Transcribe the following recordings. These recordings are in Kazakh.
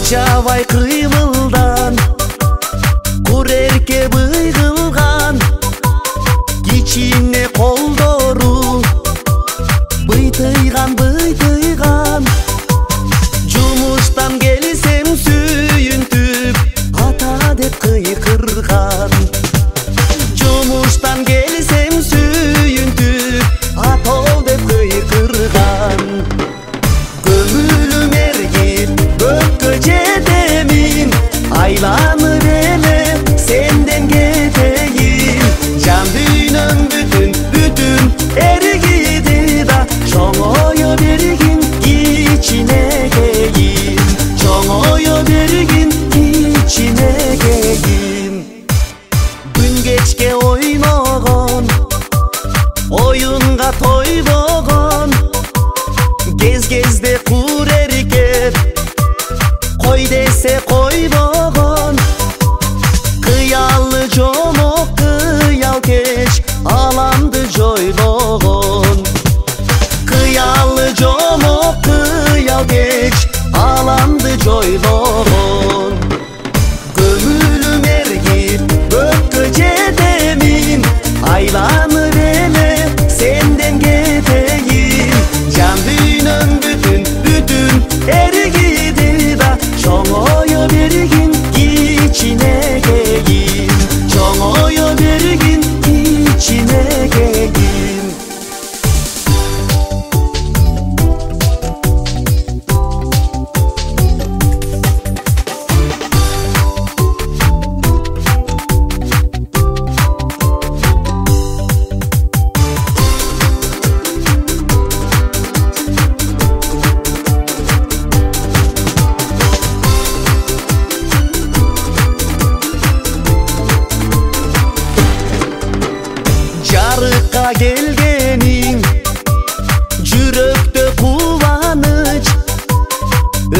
Жабай кыймылдан курерке быйгылган кичине колдору быйтыйган жумуштан келсем сүйүнтүп ата деп кыйкырган жумуштан келсем сүйүнтүп атол деп кыйкырган көңүлүм эргип көккө жетемин айланып эле сенден кетейин жан дүйнөм бүтүн эргиди да чоңое бергин кичинекейин чоңое бергин кичинекейин күн кечке ойногон оюнга тойбогон кезде кур эркек кой десе койбогон кыялы жомок кыял кеч аламды жойлогон кыялы жомок кыял кеч аламды жойлогон көңүлүм эргип көккө жетемин айланып эле сенден кетейин жан дүйнөм бүтүн эргиди да чоңое бергин кичинекейин чоңое бергин кичинекейин жарыкка келгениң жүрөктө кубаныч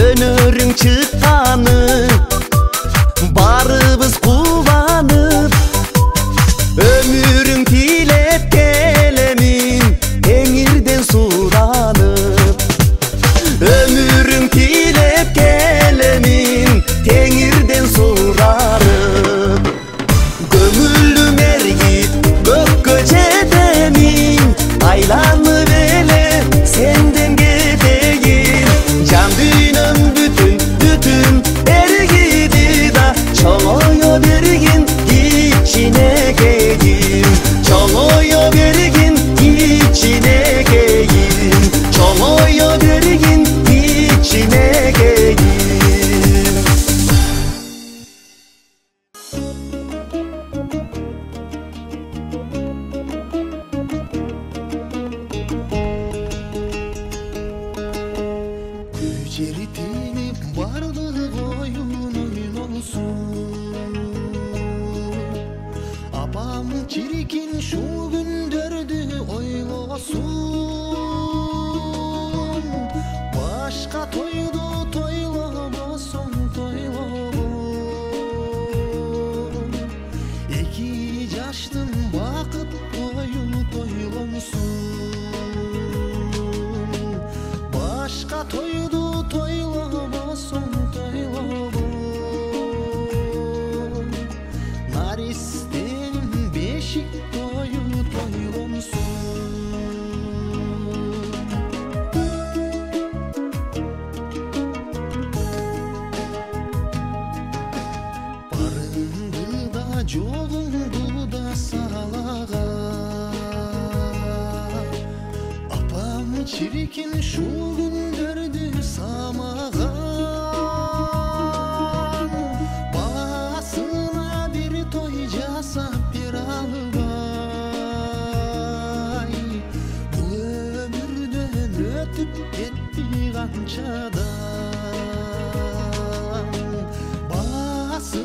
өнөрүң чыкканы барыбыз кубанып өмүрүң тилеп келемин теңирден суранып өмүрүң тилеп келемин теңирден суранып көңүлүм эргип көккө жетемин айланып эле сенден кетейин жан дүйнөм бүтүн эргиди да чоңое бергин кичинекейин чоңое бергин кичинекейин чоңое бергин кичинекейин Çeritiniп бардык оюн ойносун апам чирикин шу күндөрдү ойлосун башка тойду тойлобосоң тойлогон эки жаштын бакыт бою тойлонсун башка тойду тойлобосоң тойлогон наристенин бешик тою тойлонсун барыңды да жогуңду да салаган апам чирикин шу күндөрдү самаган баласына бир той жасап бере албай бул өмүрдөн өтүп кетти канчадан баласы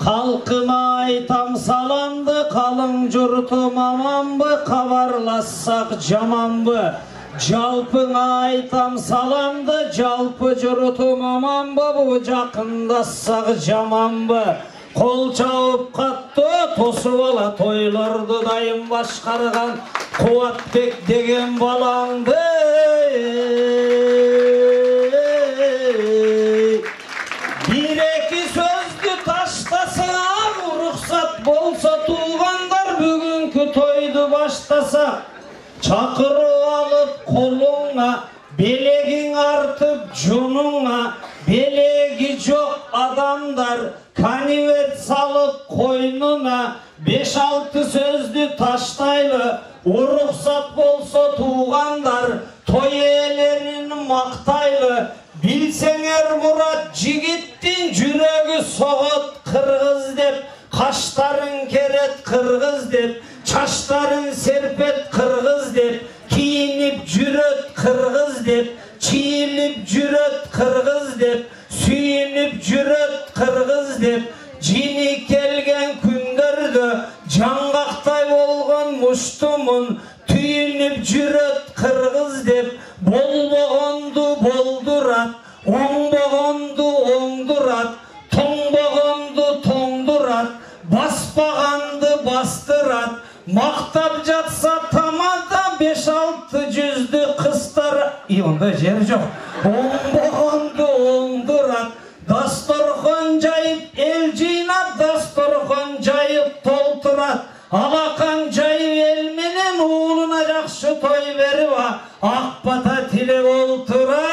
Halkıma aytam salamdı, kalın jurtum amanbı, kabarlassak jamanbı. Jalpına aytam salamdı, jalpı jurtum amanbı, bu jakındassak jamanbı. Kol çağıp kattı, tosup ala toylardı dayım başkargan, Kuvatbek degen balandı. Bir iki sözlü taştasa, ruhsat bolsa tuğandar, bugünkü toydu baştasa. Çakırı alıp koluna, belegin artıp cununa, belegi çok adamlar, kanivet salıp koynuna, 5-6 sözlü taştaylı, ruhsat bolsa tuğandar, toy elerin maktaylı. Bilsenger Murat Jigittin jüregi soğut kırgız dep, kaşların keret kırgız dep, çaşların serpet kırgız dep, kiyinip jüret kırgız dep, çiğilip jüret kırgız dep, süyünüp jüret kırgız dep, jini kelgen kündörde jangaqtay bolgan muştumun, tüyünüp jüret kırgız dep, bolbogondu boldurat, oңbogondu oңdurat, toңbogondu toңdurat, baspagandı bastırat, maktap jatsa tamada 5-6 yüzlü kızlar, onda jeri jok, oңbogondu oңdurat, dastorkon jayıp el jıynap, dastorkon jayıp tolturat, alakan jayıp el menen uğluna jakşı toy berip akbata tilep olturat.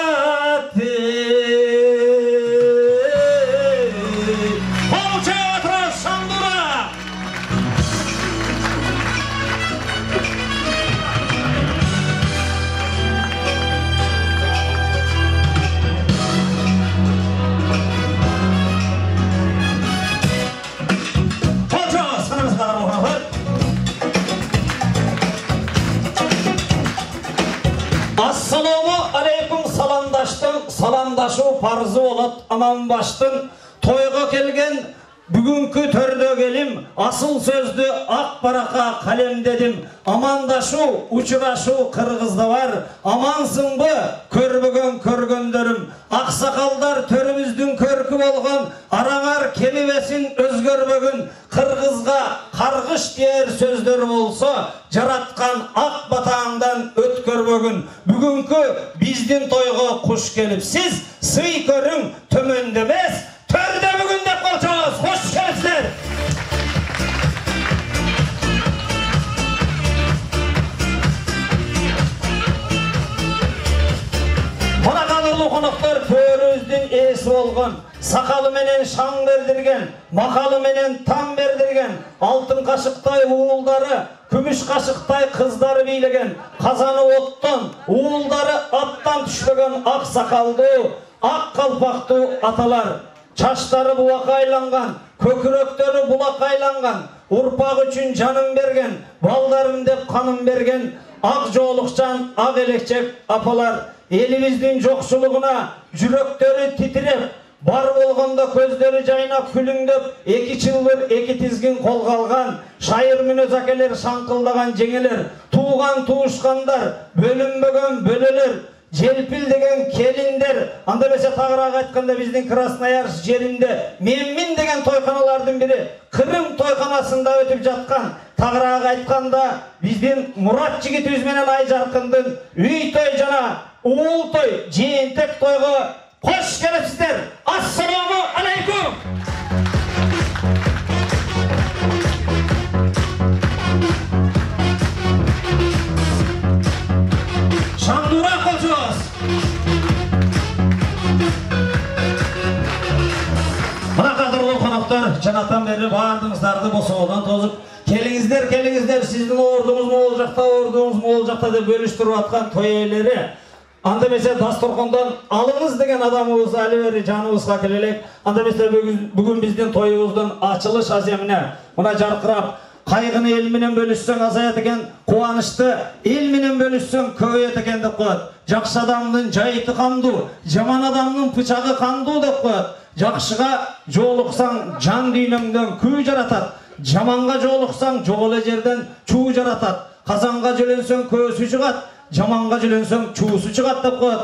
Assalamu aleykum salamdaştın, salamdaşı farzı olat aman baştın. Toyga kelgen bugünkü törde gelim, asıl sözlü ak baraka kalem dedim. Amandaşı, uçuraşı Kırgızda var, amansın bu körbügön körgöndörüm. Aksakaldar törümüzdün körkü bolgan, aranar kelibesin özgörbөгün. Kırgızga kargış diyer sözler bolsa, jaratkan ak batağından ötkörбөгün. Bugünkü bizdin toyga kuş gelip, siz sый körün tömöndemez, törde bugün de kolçağız, hoş geldiniz. Bana kadırlı konuklar törüzdün eesi olgan, sakalı menen şan verdirgen, makalı menen tam verdirgen, altın kaşıktay uğulları, kümüş kaşıktay kızları biylegen, kazanı ottan, uğulları attan düşbegen ak sakaldı, ak kalpaktı atalar. Çaşları bulak aylangan, köküröktörü bulak aylangan, urpak üçün canım bergen, baldarım dep kanım bergen, ak joğlukçan, ak elekçek apalar. Elimizdin jokçuluğuna jüröktörü titirep, bar bolganda közleri jaynap külüngdöp, 2 çıldır 2 tizgin kolga algan, şayır münöz akeler şankıldagan jengeler, tuğan tuğuşkanlar, bölünbөгөн bölölөр, jelpil degen kelinler, anda bese tağırağı aytkanda bizdin Krasnoyar жерinde Memmin degen toykanalardın biri Kırım toykanasında ötüp jatkan. Tağırağı aytkanda bizdin Murat Jigitibиз менен Ayjarkындын üy toy jana uğul toy, jeentek toyga hoş gelipsizler. Assalamu aleykum. Şandura koçuz. Bana kadırlı konuklar, canatan beri bağırdığınızlardı bu soğudan tozup kelingizler, kelingizler, sizin ordunuz mu olacakta, ordunuz mu olacakta da bölüştürüp atkan toy evleri. Anda mesela dastorkondan alınız degen adamımız Ali veri canımızga kelelek. Anda mesela bugün bizden toyumuzdan açılış azemine buna jarkırap Kaygını el menen bölüşsöň azayat eken, kuwanычты el menen bölüşsöň köpeyet eken dep koýat. Jakşı adamdын jaýyty kandu, jaman adamdın pıçağı kandu dep koýat. Jakşyga joluksaň jan düýnüňden küý jaratat, jamanga joluksaň jogole jerden çuu jaratat. Kazanga jölensöň kösü çıgat, jamanga jölensöň çuusu çıgat dep koýat.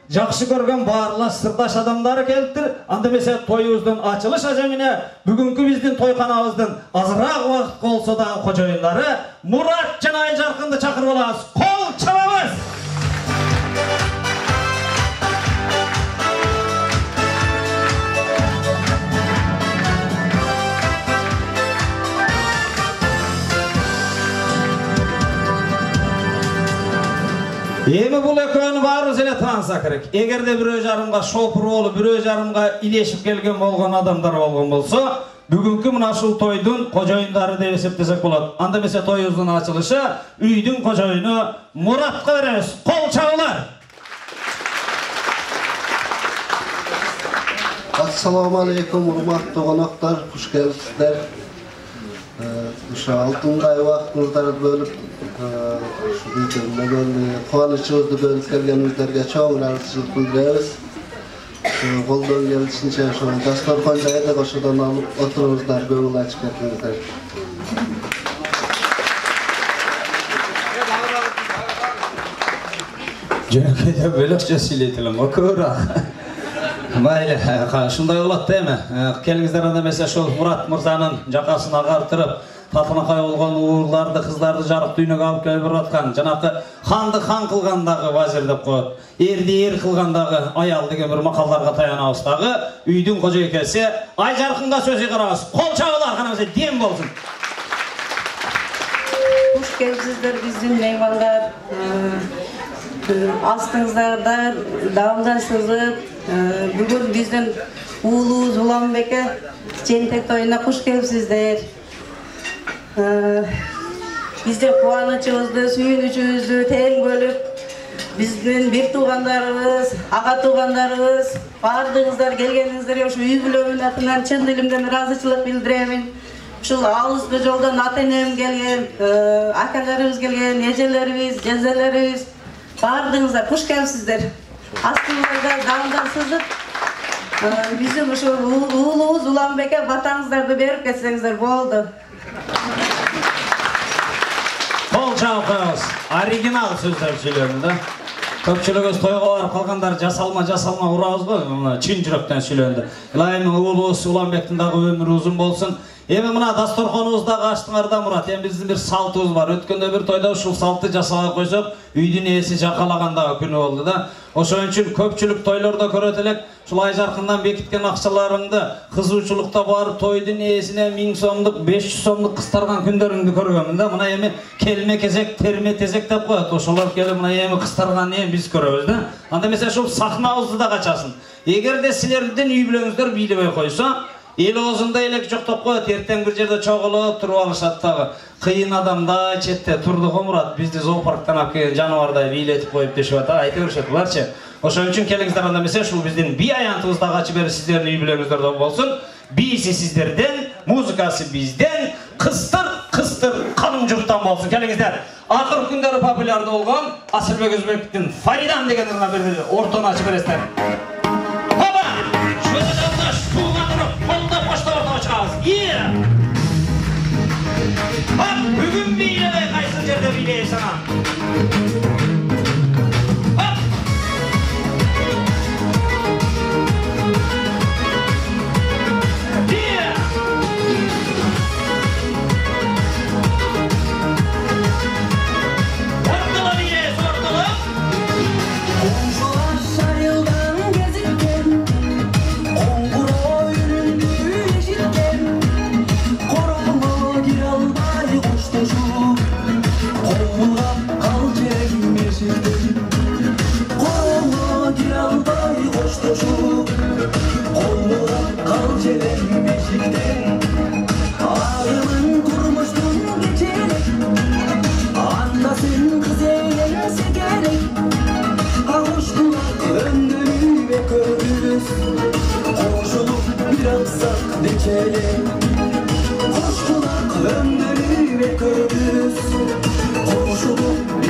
Jakşı görgen barla sırdaş adamdary kelipdir. Anda mesela toyubuzdan açılış ajamine bugünkü bizdin toykanabızdan azırak wagt bolsa da kojoyundary Murat jana Ayjarkyndy çakırıp alabız. Kol çalabız. Emi bul ekönü barыбыз ele tanısa kerek. Egerde bir öjarımga şopur bolup, bir öjarımga ileşip gelgen bolgan adamlar bolgan bolsa, bugünkü mına şul toydun kojoyundary dep esepdesek bolat. Anda mesela toyubuzdun açılışı üydün kojoyunu Muratga beremiz. Kol çalar. Assalamu alaikum, urmatly konaklar, hoş gelipsizler. Uşa altınday wagtyňyzdy bölüp, şu videoda kuwançyňyzdy bölüp gelgenizlerge çoň rahatçylyk bildirýäris. Goldan gelişinçe şu dastorkon jaýda goşudan alıp oturuňyzlar, göňül açyp ketdiňizler. Jönköýde bölekçe süýleýtilen, o körak. Mayli, şunday bolat deme. Kelingizler anda mesela şol Murat Mırzanın jakasyny agartyryp, tatynakay bolgan uğurlardy, kızlardy jarık düýnüge alıp gelip atkan, janakı handy han kılgandagy wazir dep koýat. Erdi er kılgandagy ayal degen bir makallarga tayanabız dagы üýdün kojoýkesi Ayjarkynga sözi garabız. Kol çabalar kanamyza dem bolsun. Hoş gelipsizler bizdin meymanlar. Astыңızдарда davamdaşsızlık. Bugün bizden Uğulubuz Ulanbek'e Çentek toyuna hoş gelipsizler. Bizden kuwançybızdy, sүйүнүчүбүzdү teң bölüp, bizden bir tuğanlarımız, ağa tuğanlarımız, bardığınızlar gelgenizlerge şu üy bülömün atынан çın dilimden razıçılık bildiremin. Şu alızlı joldan ata-enem gelgen, akalarыбыз gelgen, ejelerimiz, jezelerimiz, bardığınızlar hoş gelipsizler. Astыңızдарда damdansızlık. Bizim şu Uğulubuz Ulanbek'e vatanızlardı berip ketsеңizdер boldu. Kol çalkayız. Original sözler söylüyorum da. Köpçülüğüz toyga barıp kalganlar jasalma urabız goy. Çin jürekten söylüyordu. İlahimin Uğulubuz Ulanbek'tin dagı ömürü uzun bolsun. Emi mına dastorkonubuzda açtığınlarda Murat, bizim bir saltыбыз var. Ötkönde bir toyda uşul saltı jasaga koysak, üydün esi jakalaganda günü oldu da. Oşon üçün köpçülük toylarda körötelek, şul Ayjarkyndan bekitken akçalarыңды kızıuçulukta barıp toydun esine 1000 somluk, 500 somluk kıstargan kündörüңdü körgönmün da. Mına emi kelime kezek, terime tezek dep koyat. Oşolar kelip mına emi kıstargan emi biz köröbüz da. Anda mesela şul sahnabızdı da kaçasın. Egerde silerden üy bilöňüzler biylebey koysa, el ozunda elek jok top koyat, erten bir jerde çogulup turup alışat dagı. Kıyın adamda çette turdu Murat, bizdi zooparktan alıp kelgen janawarday biletip koyup deşip atar, ayta berişetlerçi. Oşon üçün kelingizler anda mesela şul bizdin bi ayantыбызda kaçı beri sizlerin üy bilöňüzler bolsun. Bisi sizlerden, muzikası bizden, kıstır kanım jurttan bolsun. Kelingizler, akır kündörü populярda bolgan Asylbek Özbek'tin Faridan degenlerine bir ortonu açıp beresler. Baba, şöyle davdaş, tuğanını kolda başta ortaya çıkarız. Yeah! Bak, bugün biyle ve kaysın jerde bileyi sana. Bak! Yeah! Ortalı bileyi sortalı. Komşular sayıldan gezirken, Konguro yüründü yeşilken, Koruma gir almay kuştaşu, Kovulap kal çekim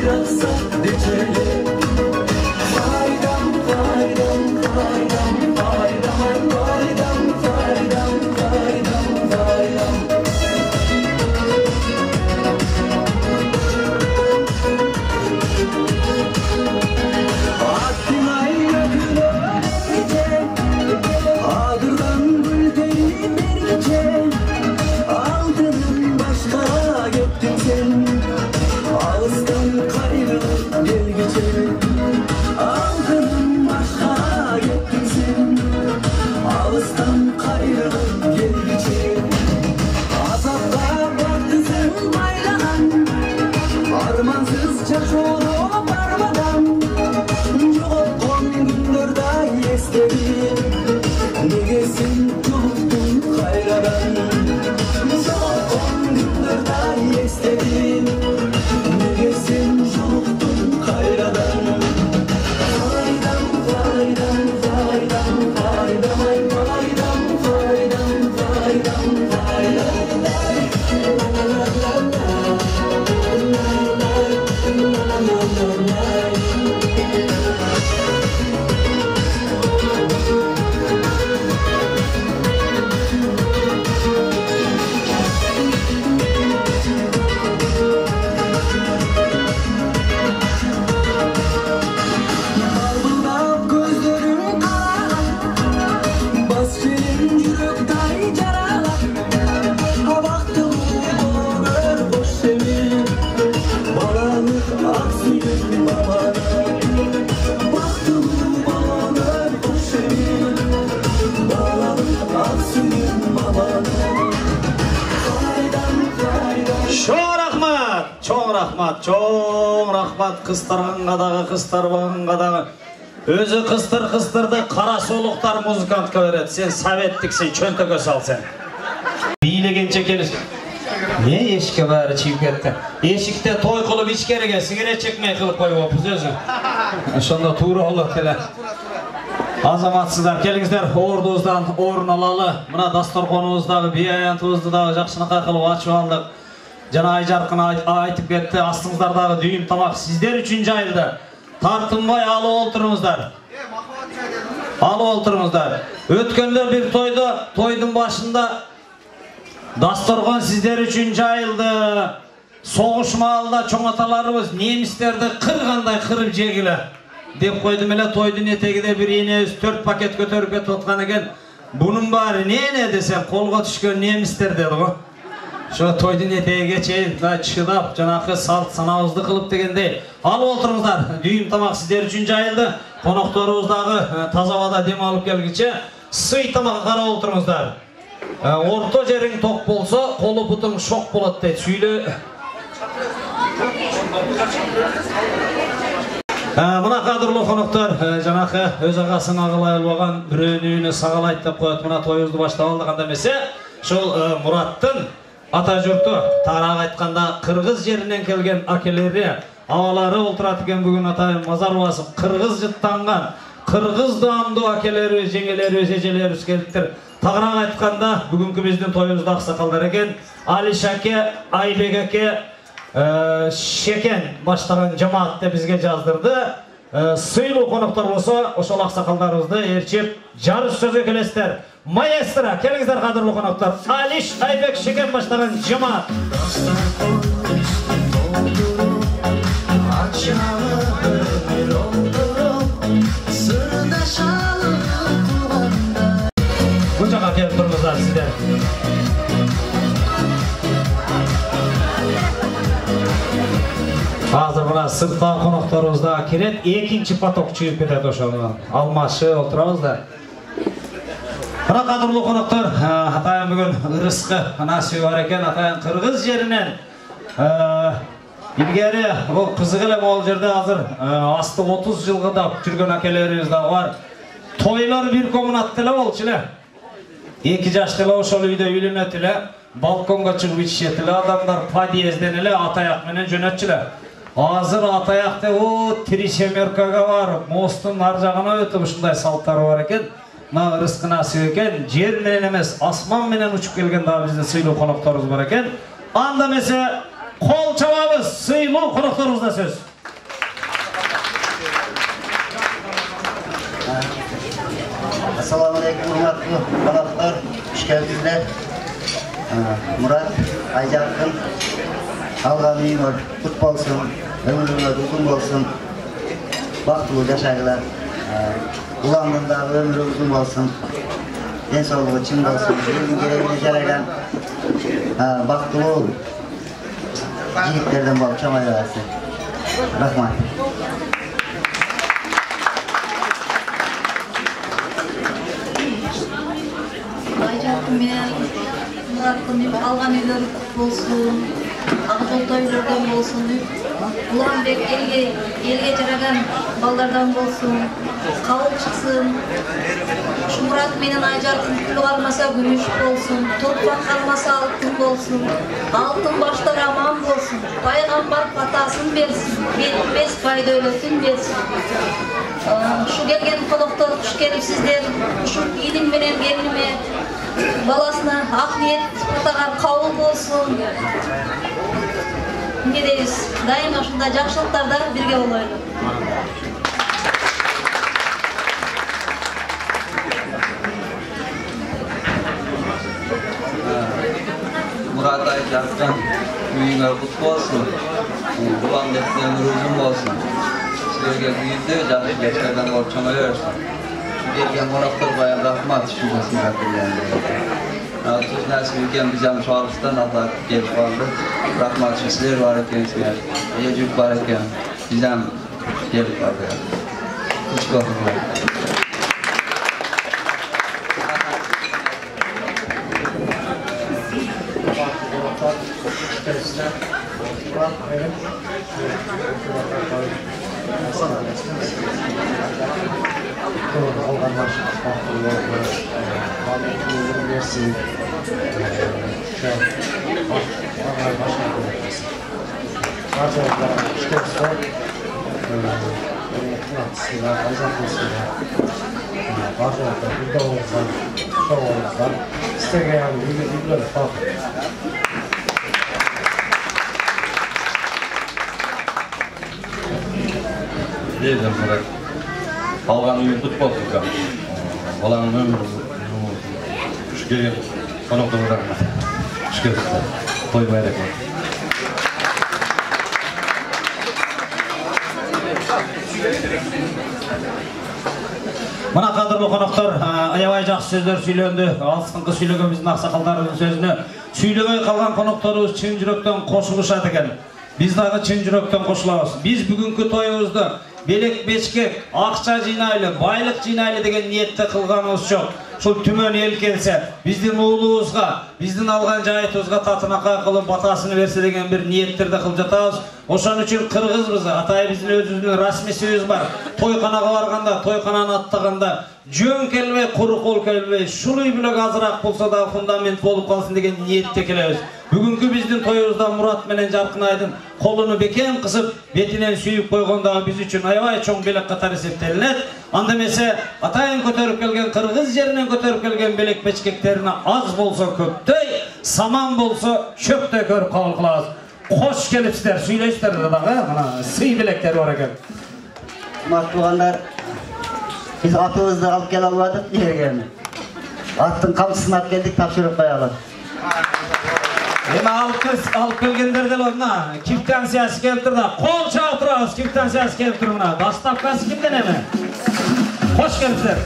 bıraksa decele. Faydam, faydam, faydam, faydam, faydam, faydam, faydam, faydam. Attınay yakına gece, ağırdan gülleri bir gece. Aldın başka gittin sen, ağızdan kayrılıp gel gece. Aldın başka gittin sen, ağızdan kayrılıp gel gece. Azapta baktı sen bayrahan, armansızca çoğulu barmadan. Yoğun günlerde esleri, negesin tuttun hayradan. Yoğun günlerde esleri, negesin tuttun hayradan. Faydam, faydam, faydam, faydam, ay faydam, faydam, faydam, faydam. Baldırdan gözlerim kara, baskelim yürekten yaralar. Ha baktım olur boş sevim, balanık aksıyım babana. Baktım olur boş sevim, balanık aksıyım babana. Faydam, faydam. Çok rahmat, çok rahmat, çok rahmat. Kıstarğanға дағы, kıstarбағанға дағы. Özü kıstırdı, kara soluklar muzikantқа береді. Sen советтіксің, çöntöke sal sen. Бийлегенче келіс. Ne eşke bari çiğip ketті. Eşikte toy kılıp içkeriге sigaret çekmey kılıp koyup opuz özü. Şonda tuğru olur kele. Azamatsızlar, kelingizler orduzdan orun alalı. Mına dastorkonumuzдағы, biayantımızдағы жақшыныққа kılıp açып aldık. Жана Айжаркын айтып кетти, астыңыздардағы дүйім тамақ сиздер үчүн жайылды. Тартынбай алып олтуруңуздар. Алып олтуруңуздар. Өткөндө bir тойдун башында дасторкон сиздер үчүн жайылды. Соғыш маалында чоң аталарыбыз немистерди кыргандай кырып жегиле деп койдум эле. Тойдун этегиде bir энебиз 4 пакет көтөрүп кетип аткан экен. Бунун баары эмне десем, колго түшкөн немистер деди го. Şu toydun eteğe çeyin, çıkıdap, canakı salt sanağızdı kılıp degende. Alıp olturumuzlar, düğüm tamak sizler üçün jayıldı. Konaklarımızдағы таза havada dem alıp gelgiçe sый tamak kara olturumuzlar. Orta jerin tok bolsa, kolu butun şok bolat deydi. Süyle. Mına kadırlı konuklar, canakı öz ağasını ağılay olmagan bürönüğünü sağalayt dep koyat. Mına toyuzdu başta aldığında mese, şol Murattın ата жұрты тарақ айтқанда қырғыз жерінен келген акелері авалары олтырат екен. Бүгін атайын мазар басып қырғыз жыттанған қырғыз дамды акелері, жеңелері, жежелері келдіктер. Тағырақ айтқанда бүгінгі біздің тойымызда ақсақалдар екен. Али Шаке, Айбек әке, Шекен баштаған жамаатты бізге жаздырды. Сыйлы қонақтар болса, ошол ақсақалдарымызды ерчеп жарыс сөзге келесіздер. Маэстро, келіңіздер қадірлі қонақтар. Алиш, Айбек, Шекен баштаған жамаат. Bu жаққа келіп тұрыңыздар сіздер. Hazır buna sırttan konaklarımızda kiret ikinci patok çıkıp ketedi ошону. Almaşı olturamızda. Buna kadırlı konaklar, atayın bugün ırıskı nasibi var eken, atayın Kırgız jerinden. İlgeri o kızıgılı bol jerde hazır asты 30 жылғы da жүрген akelerimiz de var. Toylar bir komünattıla olçile. 2 yaştıla ошол үйдө үйлөнөтүлө, balkonga çıkıp içişetile, adamlar подъезден эле атаяк менен жөнөтчүлө. Hazır atayakta o Trişemerkaga var, mostun ар жагына өтүп ушундай салттары бар экен. Мына ырыскы насip экен, жер менен эмес, асман менен учуп келген дагы бизде сыйлуу конокторубуз бар экен. Анда месе кол чабабыз, сыйлуу конокторубузда сөз. Assalamualaikum hurmatly qonaqlar, xush keldinglar. Murat Ayjarqin algan uyinglar qut bolsun, ömrüңөр uzun bolsun. Baqtlı yaşaylar. Ulanında ömrü uzun bolsun. En sağlığı çın bolsun. Elin gereğine jaragan baqtlı ol. Yiğitlerden bol çamay versin. Rahmat. Ayjarqin men Murat'ın algan uyları kut bolsun. Aqjolta uylardan bolsun. Ulanbek elge jaragan ballardan bolsun. Kabul çıksın. Şu Murat menen Ayjarqin pul kalmasa gümüş bolsun. Toprak kalmasa altın bolsun. Altın başlar aman bolsun. Paygambar patasın bersin. Yetmez fayda öletin bersin. Şu gelgen konaklar kuş gelip sizler şu ilim menen gelinime balasına ak niyet atagan kabul bolsun. Ne deyiz? Daima şunda жақшылықтарда birge olaylı. Murat Ayjarqin uyinglar qut bolsun. Ulanbek ömrü uzun bolsun. Sizlarga buyurdi, yaxshi yoshlardan bor cho'maversin. Bergan qonaqlar bayan rahmat shu nasihat qilganlar. Siz nasib ekan biz ham Shorisdan atlab kelib qoldik. Rahmat sizlar bor ekansizlar. Yejib bor ekan. Biz ham kelib qoldik. Xush ko'rdinglar. Deydim Murat. Algan uyun kut bolsun. Olanın ömrü kuş gelip konaklarına rahmat. Kuş gelip koymayalım. Mana qadırlı qonaqlar, ayabay жақсы сөздер сөйлөнді. Алыстыңқы сөйлеген біздің ақсақалдарымыздың сөзіне сөйлемей қалған қонақтарымыз чын жүректен қосылышады екен. Біз дағы чын жүректен қосыламыз. Біз бүгінгі тойымызды белек бешкек, ақша жинайлы, байлық жинайлы деген ниетті қылғанымыз жоқ. Шул түмен ел келсе, біздің ұлуымызға, біздің алған жайытымызға татынақа қылып батасыны берсе деген бір ниеттерді қылып жатамыз. Ошон үчүн кыргызбыз, атай биздин өзүбүздүн расмий сөзү бар. Тойканага барганда, тойкананы аттаганда жөн келбей, куру кол келбей, шулуй билек азыраак болсо да фундамент болуп калсын деген ниетте келебиз. Бүгүнкү биздин тоюбузда Мурат менен Жаркын Айдын колуну бекем кысып, бетинен сүйүп койгондагы биз үчүн аябай чоң белек катары эсептелинет. Анда эмесе атайын көтөрүп келген кыргыз жеринен көтөрүп келген белек бечкектерине аз болсо көптөй, саман болсо чөптөй көрүп кабыл кылабыз. Hoş gelipsizler, söyleyişler de dağı, sıy bilekleri var ekan. Matbuğanlar, biz atımızda alıp gel almadık yerine. Attın kamçısını alıp geldik, tapşırıp koyalım. Alıp gelgenler de olma, kiftansiyası kelip durdu. Kol çağıtırağız, kiftansiyası kelip durumuna. Dastapkası kimden hemen? Hoş gelipsizler.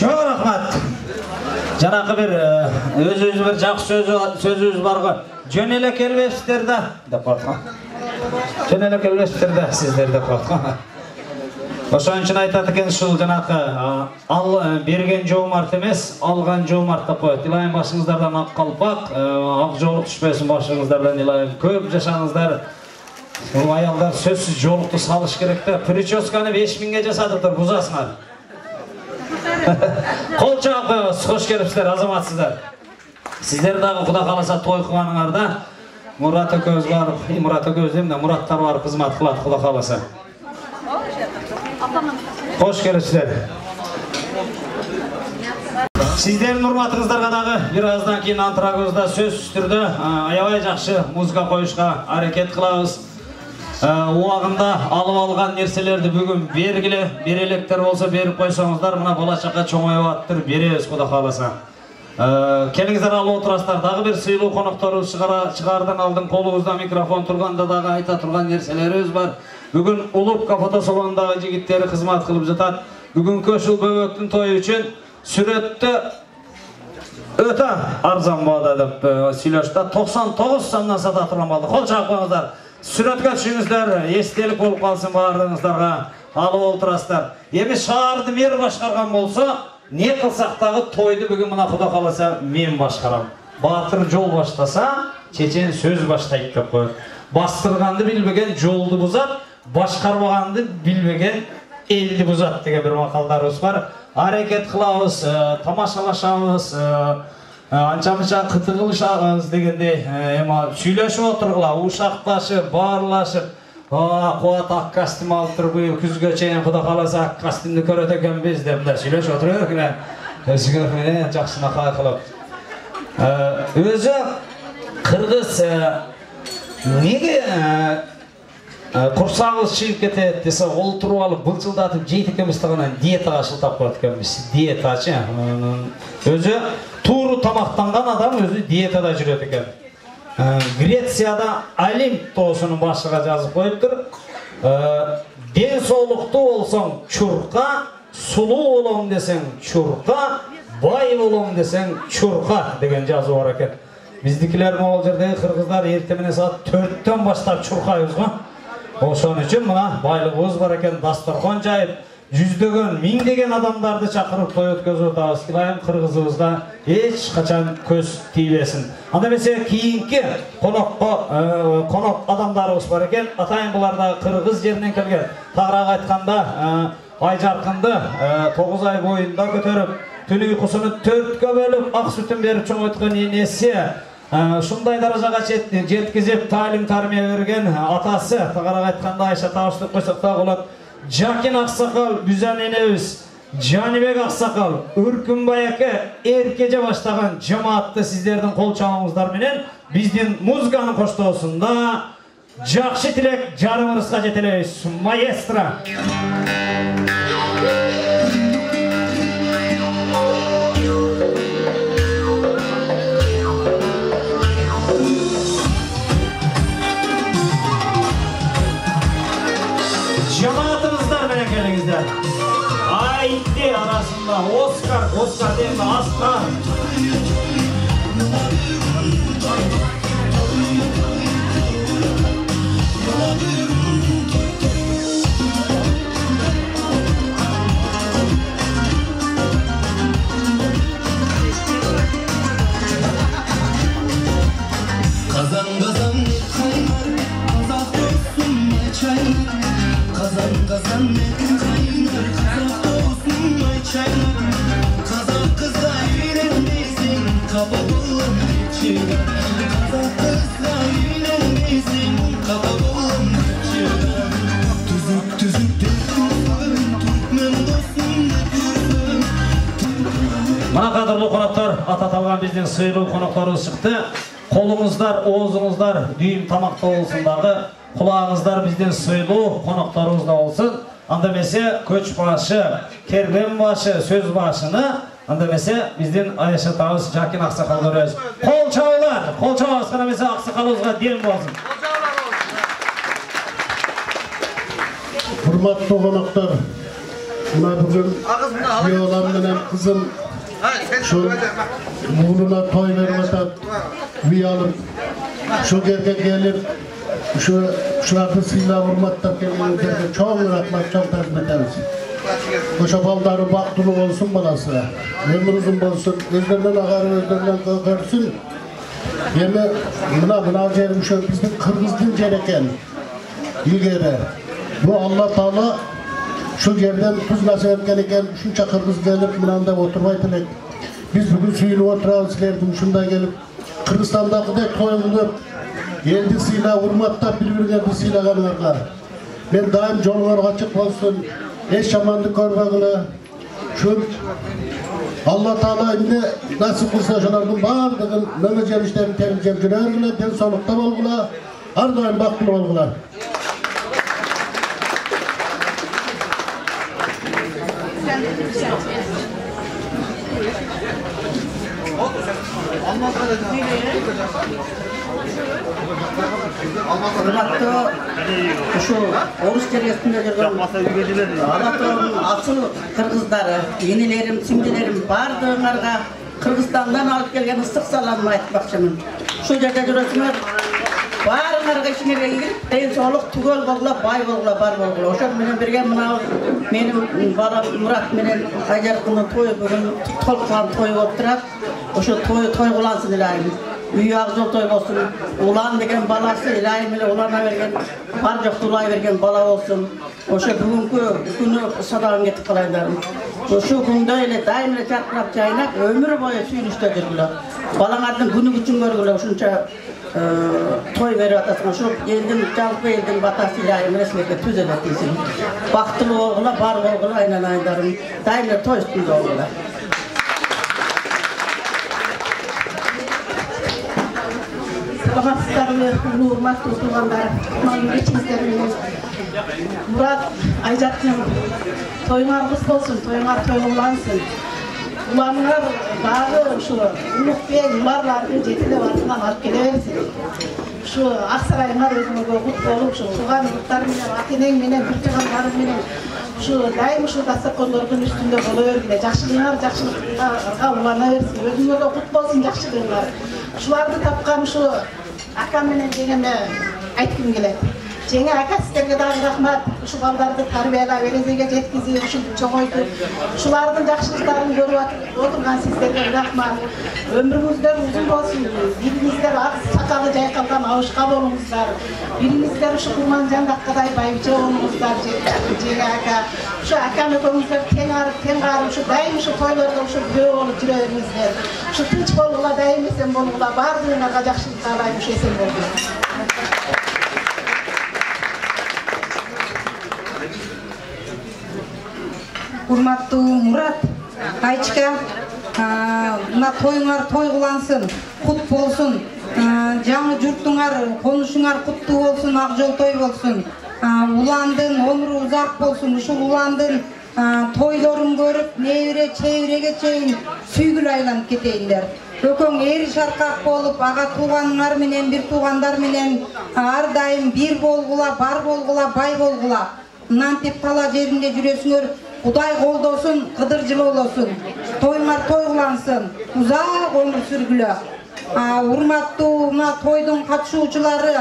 Çok rahmat. Janaqı bir özünüz bir жақсы sözünüz barga. Jönele kelbesizler de dep atkan. Jönele kelbesizler de sizler dep atkan. Oşon üçün aytат eкен ушул жанакы ал берген жоомарт эмес, алган жоомарт деп коет. Илайым башыңыздардан ак калпак, ак жоолук түшпөсүн башыңыздардан илайым. Көп жашаңыздар. Бул аялдар сөзсүз жоолукту салыш керек да. Прическаны 5000ге жасадыптыр, бузасыңар. Кол чаап коебуз, кош келипсиздер, азаматсыздар. Сиздер дагы Кудай кааласа той кылганыңарда Мурат экөөбүз барып, Мурат экөөбүз эмне, Мураттар барып кызмат кылат Кудай кааласа. Hoş gelipsizler. Sizlerin урматыңыздарга дагы бир аздан кийин антрагыбызда сөзсүз түрдө аябай жакшы музыка коюшка аракет кылабыз. Убагында алып алган нерселерди бүгүн бергиле, берелектер болсо берип койсоңуздар, мына болачакка чоңоюп аттыр беребиз Кудай кааласа. Келиңиздер алып отурасыздар. Дагы бир сыйлуу конокторубуз чыгардан алдын колубузда микрофон турганда дагы айта турган нерселерибиз бар. Бүгүн Улупка фотосалонундагы жигиттери кызмат кылып жатат. Бүгүнкү ушул бөбөктүн тою үчүн сүрөттү өтө арзан баада деп сүйлөштү. 99 сомдон сата турган болду. Кол чаап коюңуздар. Сүрөткө түшүңүздөр, эстелик болуп калсын баарыңыздарга. Алып отурасыздар. Эми шаарды мэр башкарган болсо, не кылсак дагы тойду бүгүн мына Кудай кааласа мен башкарам. Батыр жол баштаса, чечен сөз баштайт деп коет. Бастырганды билбеген жолду бузат, башкарбаганды билбеген элди бузат деген бир макалдарыбыз бар. Аракет кылабыз, тамашалашабыз, анча-мынча кытыгылышабыз дегендей, эми сүйлөшүп отургула, ушакташып, баарлашып, кубат ак костюм алып туруп, күзгө чейин Кудай кааласа ак костюмду көрөт экенбиз деп да сүйлөшүп отуруп эле. Өзүгө менен жакшынакай кылып. Өзү кыргыз неге курсагыбыз чыгып кетет десе, олтуруп алып былчылдатып жейт экенбиз дагы диетага шылтап коет экенбиз. Диетачы. Өзү тууру тамактанган адам өзү диетада жүрөт экен. Грецияда Олимп тоосунун башыга жазып коюптур. Ден соолуктуу болсоң чурка, сулуу болом десең чурка, бай болом десең чурка деген жазуу бар экен. Биздикилер могул жердеги кыргыздар эрте менен саат 4төн баштап чуркайбыз го. Ошон үчүн мына байлыгыбыз бар экен, дасторкон жайып, жүздөгөн, миңдеген адамдарды чакырып той өткөзүп атабыз. Илайым кыргызыбызга эч качан көз тийбесин. Анда эмесе кийинки конок адамдарыбыз бар экен. Атайын булар да кыргыз жеринен келген. Тагыраак айтканда Айжаркынды 9 ай боюнда көтөрүп, түн уйкусуну 4кө бөлүп, ак сүтүн берип чоңойткон энеси, ушундай даражага жеткизип таалим тарбия берген атасы, тагыраак айтканда Айша табыштып койсок да болот. Жакин Аксакал Бүзан энебиз, Жанибек Аксакал, Үркүнбай аке эркеже баштаган жамаатты сиздердин кол чабыңыздар менен биздин музыканын коштоосунда жакшы тилек жарымыбызга жетелейбиз. Маэстро. Жамаатыңыздар менен келиңиздер. Айти арасында Оскар деген Аскар. Kazan et kaynar, kazak dostum ay çaynar. Kazan et kaynar, kazak dostum ay çaynar. Kazak kızla eğlenmesin, kaba bulun içine. Kazak kızla eğlenmesin, kaba bulun içine. Tüzük dersin, Türkmen dostum da gürsün. Mana kadırlı konaklar, ata talgan bizdin sıyırlı konaklarımız çıktı. Kolumuzlar, oğuzumuzlar düğüm tamakta olsun dağı, kulağınızlar bizden sıyılı konaklarımızda olsun. Anda mese köç başı, kerben başı, söz başını, anda mese bizden Ayşatağız Jakin Aksakal görüyoruz. Kol çağlar, kana mese Aksakalımızga dem olsun. Hurmatlı konaklar, Buna bugün bir olan benim kızım şu uğruna toy vermeden bir alıp şu gerge gelip şularda silah vurmakta kendini çok uğraşmak, çok takip ederiz. Koşa baldarı baktulu olsun balası. Ömür uzun olsun, gözlerden ağarı, gözlerden görsün. Yeme buna cerim şu bizim Kırgız'ın cereken yigere. Bu Allah Teala şu yerden tuz nasip etkenken şunca Kırgız gelip Mınanda oturmaydılar. Biz bugün suyunu oturalım silerdim şunda gelip Kırgızistan'daki de toyulup yedi silah vurmakta birbirine bir silah kanlarlar. Ben daim yollar açık olsun. Eş şamanlık görmekle şu Allah Teala indi nasip kılsa şunlardan bağırdığın möneceğim işlerini temizleyip jürergile, den solukta olgular, her daim baktılar olgular. Hurmatlı şu Oruç Deresi'nde жүрген Alatoğlu'nun asıl Kırgızları, yenilerim, simdilerim bardığınlarga Kırgızistan'dan alıp gelgen ıslık salamını aytmakçımın. Şu yerde жүрөсүңөр barыңарга işine girip densoluk tugol bolgula, bay bolgula, bar bolgula. Oşo menen birge mına benim balam Murat menen Ayjarkın'ın toyu bugün tolkan toyu bolup turat. Oşo toy kulansın ilayim. Üyü ağzol toy olsun. Ulan degen balası ilayim ile ulana vergen, bar joktu ulay vergen bala olsun. Oşo bugünkü günü sadağın getip kalaydarım. Oşo günde ile daim ile çarpırak çaynak ömür boyu suyunuştadırgılar. Balаңардын günü üçün görgüler oşunça toy verip atasın. Şu elden, çalpı elden batası ilayim resmeke tüz edetiysin. Baktılı oğula, bar oğula aynen aydarım. Daim ile toy üstünde oğula. Salamatçılarını, hurmatlı tuğanlar, malum geçinizlerimiz. Murat Ayjarkın, toyunar kız olsun, toyunar toyulansın. Ulanlar dağı şu uluk bey ularlarını jetile varından alıp geleversin. Şu Aksaray'ınlar özümüge kutlu olup şu tuğan kutlar menen, ateneң menen, birçağanlarım menen şu daim şu dastakondorдун üstünde bolavergile, jakşılığыңар jakşılıkka ulana bersin, özüңөргө kutlu olsun jakşılığыңар. Şulardı tapkan şu akam menen jengeme aytkim kelet. Jenge aka sizlerge dagы rahmat. Şu balдарды tarbiyalap erezеге жеткизип, ушинтип чоңойтуп, шулардын жакшылыктарын көрүп отурган сиздерге rahmat. Ömrüңүздөр uzun болсун. Бириңиздер ак сакалы жайкалган абышка болуңуздар. Бириңиздер ушу Курманжандаккадай байбиче болуңуздар. Жеңе ака, ушу акам экөөңүздөр тең арып, тең карып, ушу дайым ушу тойлордо ушу бөө болуп жүрө бериңиздер. Ушу тынч болгула, дайым эсен болгула, баардыгыңарга жакшылык каалайм, ушу эсен болгула. Hurmatlı Murat Ayçka, mına toyuңар toy kulansın, kut bolsun, жаңы журтуңар, konuşuңар kuttуу bolsun, ak jol toy bolsun. Ulandın, ömrü uzak bolsun, uşul ulandın toylorun görüp, nevire, çevrege çeyin süygül aylanıp keteyinler. Ököң eri şarkak bolup, aga tuğanlar menen, bir tuğandar menen, ar daim bir bolgula, bar bolgula, bay bolgula. Nantip tala жеринде жүрөсүңөр, Kuday koldosun, kıdırcılı olsun, toyuңар toygulansın, uzak ömür sürgülü. Urmatlı toydun katışuuçuları,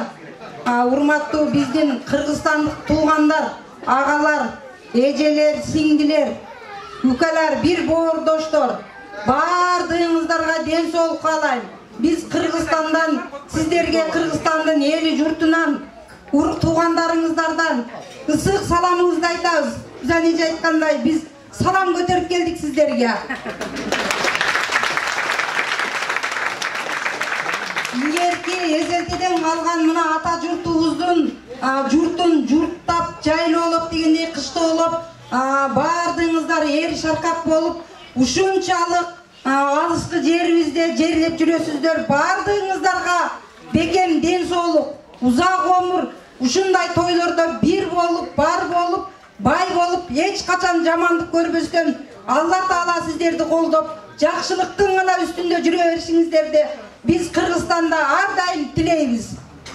urmatlı bizdin Kırgızstanlık tuğanlar, ağalar, eceler, singdiler, ükeler, bir boğurdoştor, bardığınızlarga den soğuk kalayım. Biz Kırgızstan'dan, sizlerge Kırgızstan'dan, eli jurtunan, uruk tuğanlarınızlardan ısık salamımızda aytабыз. Zanece aytkanday biz salam götürüp geldik sizlerge. Егерки эзелтеден калган мына ата журтубуздун журтун журттап жайлуу болуп дегендей кыштоолоп баардыгыңыздар эр шаркап болуп ушунчалык алыскы жерибизде жерлеп жүрөсүздөр. Баардыгыңыздарга бекем ден соолук, узак өмүр, ушундай тойлордо бир болуп, бар болуп, бай болуп, эч качан жамандык көрбөстөн Алла Таала сиздерди колдоп, жакшылыктын гана үстүндө жүрө беришиңиздерди биз Кыргызстанда ар дайым тилейбиз.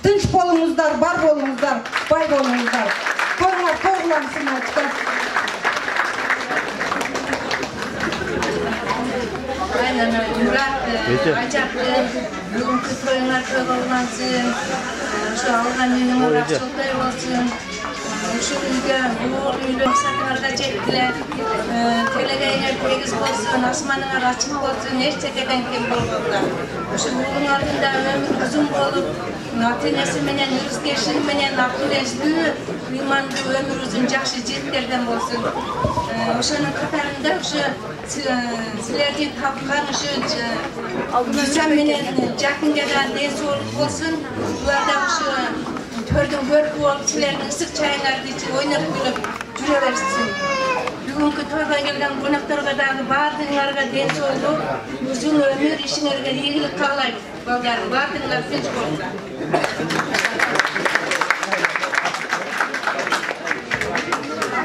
Тынч болуңуздар, бар болуңуздар, бай болуңуздар. Тоюңар тойлансын айтып. Murat Aycaptı, bugünkü toyunar toyulansın, şu algan ünümü rakçılıklar olsun, şu ülke, bu ülke maksatlarga çektiler, telegeyler tegiz olsun, asmanlar açık olsun, hiç çekeden kim olurlar. Şu bunun ardında ömür uzun olup, Natinesi menen, yürüskeşin menen, akılesli, imanlı ömür uzun, jakşı ciltlerden olsun. Oşanın katarında şu sizlerden tapkan şu güzel menen, jakıngadan dens olup olsun. Bulardan şu tördün görüp olup sizlerden ısık çaylardı için oynap gülüp jüre versin. Bugünkü toyga gelgen konaklarga dağı bardığınlarga dens olup, uzun ömür işinlerge iyilik kalayıp. Bardığınlar finç olsa.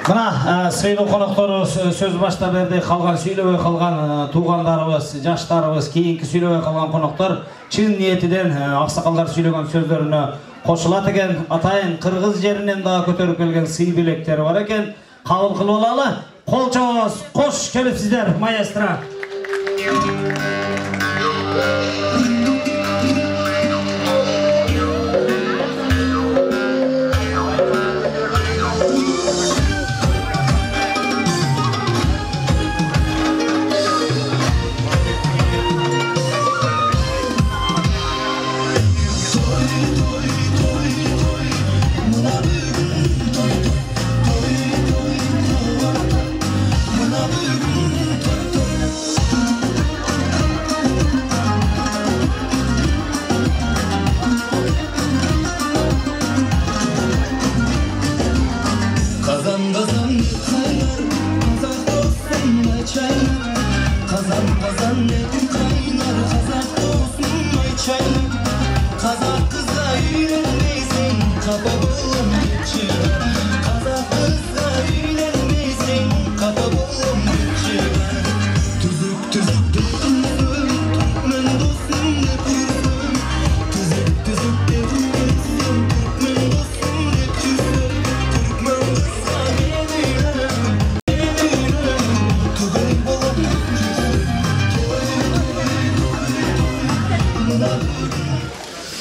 Mına sыйлуу конокторубуз сөз башта берди, калган сүйлөбөй калган туугандарыбыз, жаштарыбыз, кийинки сүйлөбөй калган коноктор чын ниетиден аксакалдар сүйлөгөн сөздөрүнө кошулат экен. Атайын кыргыз жеринен дагы көтөрүп келген сый белектери бар экен. Кабыл кылып алалы. Кол чабабыз, кош келипсиздер, маэстро.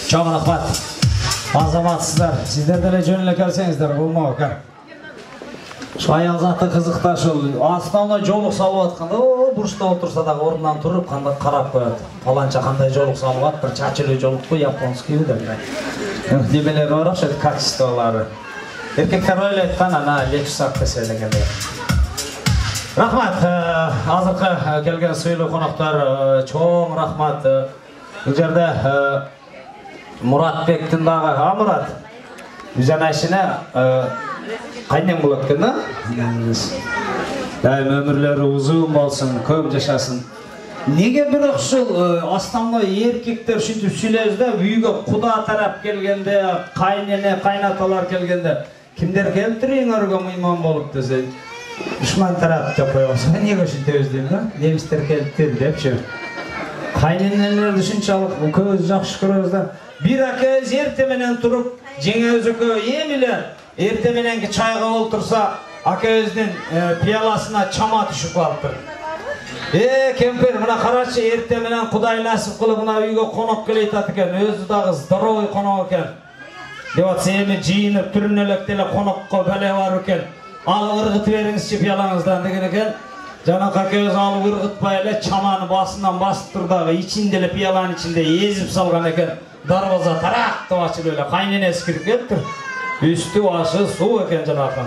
Çok rahmat. Azamatsızlar. Sizler de jönüne kelsenizdер, болмау ekan. Şu ayal zatı kızıkta şu aslında joluk salıp atkanda, o burçta otursa da orundan turup kanda karap koyat. Falanca kандай joluk salıp at, bir çaçılı joluk bu yaponski gibi de. Demeler var, şu kачестволары. Erkekler öyle etken ana lechsakta söylegenler. Rahmat, azırkı gelgen suylu konaklar, çok rahmat. Bu yerde Murat Bektin dağı, Murat, Yüzen Ayşine kaynen bulattın da? Daim ömürleri uzun olsun, köp yaşasın. Nege bir okşul aslında erkekler şüntüp süylezde, büyüge kuda taraf gelgende, kaynene, kaynatalar gelgende, kimler keltirin örgü mıyman bolup dese, düşman taraf yapıyorsa, nege şünte özleyim da? Nemisler keltir deyip şu. Kayneneler düşünçalık, bu köz jakşı körözde. Bir akez ertemenen turup, jеңе özükö yemiler, ertemenenki çayga oltursa, akezden piyalasına çama düşüp alptır. Kemper, mına karaçı ertemenen Kuday nasip kılıp mına uyga konok keleyt atıken, özü dağı zdoroy konok eken. Devat seyemi jiyinip, türünelektele konokko bele var eken, al ırgıt veringsçi piyalanızdan degen eken. Janak akez alıp ırgıtpayla çamanı basından basıp dağı içindele piyalanın içinde ezip salgan eken. Darvaza taraktı açıl öyle, kaynenesi kirip gettir. Üstü başı su eken janakı.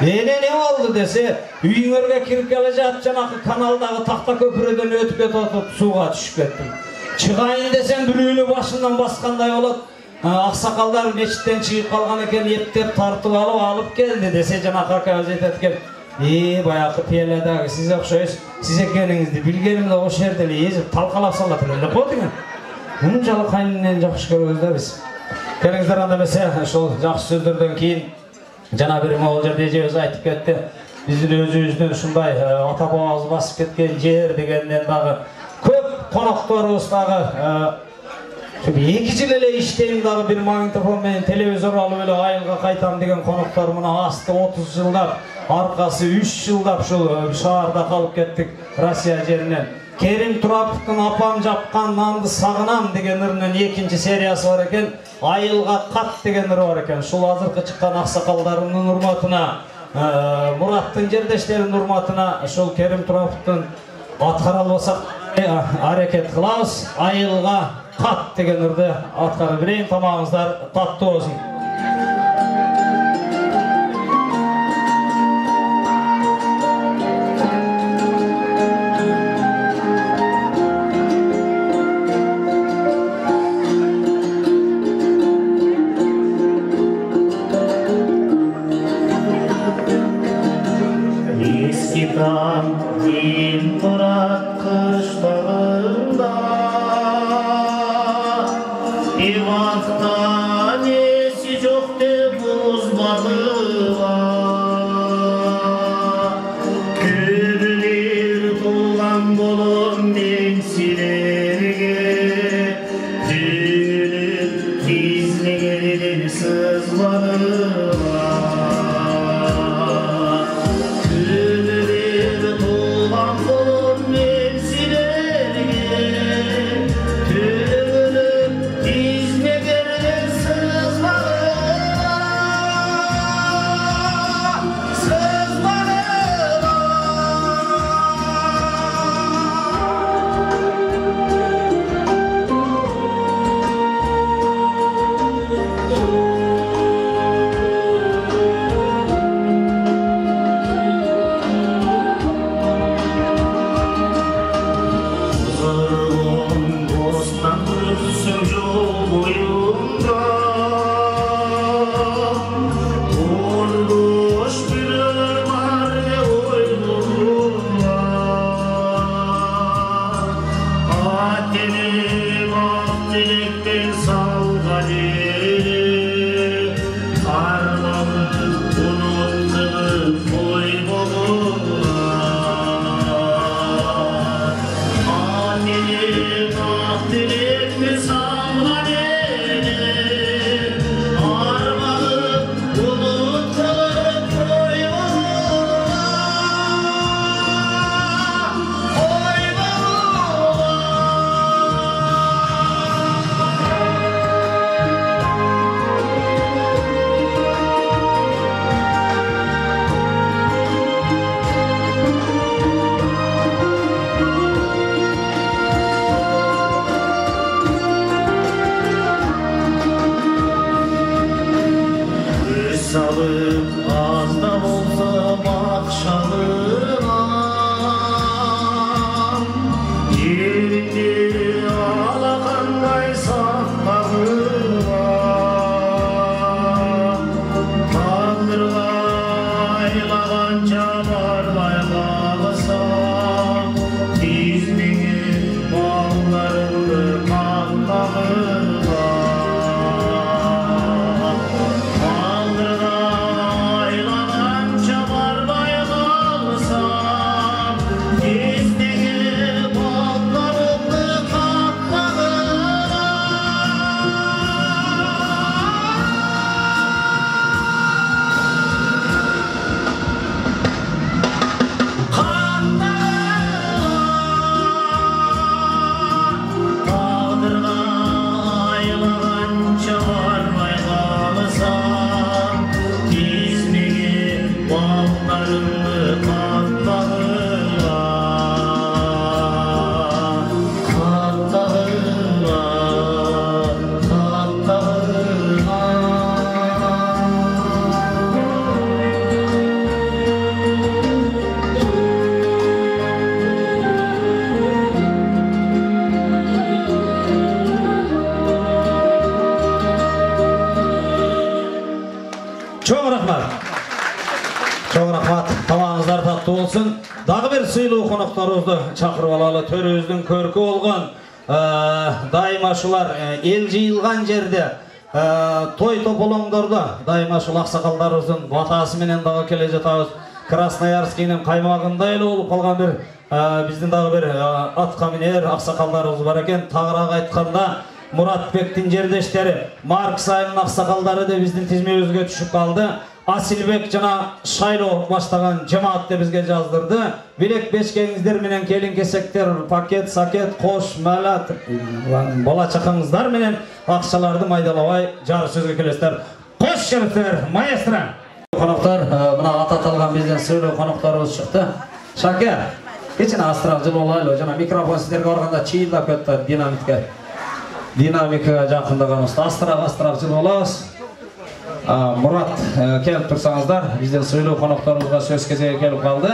Ne oldu dese, üyünörge kirip gelecek janakı kanaldağı tahta köprüden ötüp ötüp suğa düşüp gettim. Çıkayın desen bülüğünü başından baskanday olup, aksakallar meçitten çıkıp kalgan eken yepter tartıp alıp geldi dese janakı akaz etetken. Bayakı piyeledagi size okşayız, size ekeningizdi bilgenimde o şerdeli ezip talkalap salatır öyle koydun ya. Buncalı kaynenen jakşı körübüzde biz. Kelingizler anda mesela şol jakşı sözdөрдөн keyin jana bir moğolca dejebиz aytıp ketti. Bizdin özübüzdün şunday ata babamız basıp ketken jer degenden dagı köp konoktorubuz dagı şu 2 jıl ele işteyim dagı bir magnitofon menen televizor alıp ele ayılga kaytam degen konoktor muna astı 30 жылдап, arkası 3 жылдап şu şaharda kalıp kettik Rusya jerinden. Kerim Turapov'un Apam Japkan Nandı Sağınam деген ырынын екінші сериясы бар екен. Айылға қат деген ыры бар екен. Шул азырқы шыққан ақсақалдарының урматына, Мураттың жердештерінің урматына шул Керим Тurapov'тың атқарылбасақ әрекет қылабыз. Айылға қат деген ырды атқарып берейін. Тамағыңыздар татты болсын. Din Murat kışlarında İvakta nesi çok de buzmadılar Küdüler tuğan bolum ben silerge Tüyülüp gizligelir sızmadılar Дағы бір сыйлы қонақтарымызды шақырып алалы, төріміздің көркі болған дайымашылар ел жиылған жерде той тополоңдорда дайымашыл ақсақалдарымыздың батасыменен дағы келе жатабыз. Красноярскийдің қаймағында елі болып қалған бір біздің дағы бір атқамінер ақсақалдарымыз бар екен. Тағырақ айтқанда Мұратбектің жердештері Марк Сайын ақсақалдары да біздің тізмемізге түсіп қалды. Asilbek jana Şaylo başlagan cemaat bizge jazdırdı. Bilek beşkеңizdер менен келин кесектер, пакет, сакет, кош, малат, бала чакаңыздар менен акчаларды майдалабай жары сөзгө келесиздер. Кош келиптер, маэстро. Коноктор, мына ата аталган бизден сөйлөө конокторубуз чыкты. Шакер, кечине астырак жыл болайлы, жана микрофон сиздерге барганда чыйылдап кетти динамикке. Динамикага жакындаган уста астырак жыл болобуз. Мурат келип турсаңыздар, бизден сөйлөө конокторубузга сөз кезеги келип калды.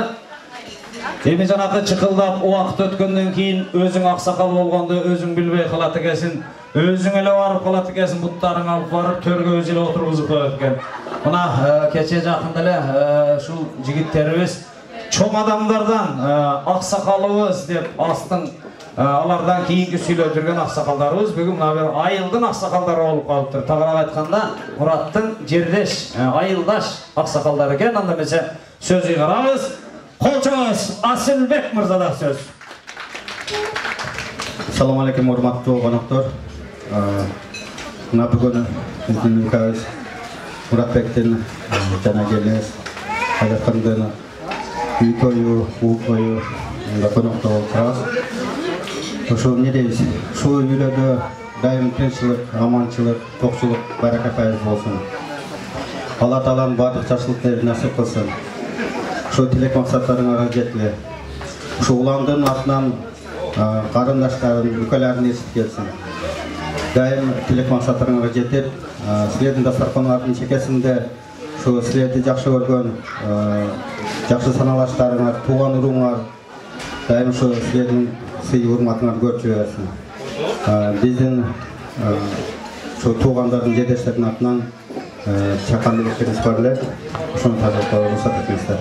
Эми жанакы чыкылдап убакыт өткөндөн кийин өзүң аксакал болгондо өзүң билбей калат экенсиң, өзүң эле барып калат экенсиң, буттарың алып барып төргө өзү эле отургузуп коет экен. Мына кече жакында эле ушул жигиттерибиз чоң адамдардан аксакалыбыз деп астын алардан кийинки сүйлөп жүргөн аксакалдарыбыз бүгүн мына бир айылдын аксакалдары болуп калыптыр. Тагыраак айтканда Мураттын жердеш, айылдаш аксакалдары экен. Анда эмесе сөз ыйгарабыз. Колчоңуз Асилбек мырзада сөз. Assalamu alaikum урматтуу коноктор. Мына бүгүн биздин өлкөбүз Muratbek'ten jana geliniz, Kazakistan'dan үй тою, ул тою, конокто болсабыз. Ошол не дейбиз? Ушул үйлөрдө дайым тынччылык, аманчылык, токчулук, барака пайыз болсун. Алла Таалам бардык жакшылыктарды насип кылсын. Ошол тилек максаттарыңарга жеткиле. Ушул уландын артынан карындаштарын, бүкөлөрүн эсип келсин. Дайым тилек максаттарыңарга жетип, силердин дастаркандардын чекесинде ошо силерди жакшы көргөн, жакшы саналаштарыңар, тууган уруңар дайым ошо силердин сый урматыңарды көрүп жүрөсүн. Биздин ошо туугандардын, жедештердин атынан чакан белектерибиз бар эле. Ошону тазалыкка уруксат этиңиздер.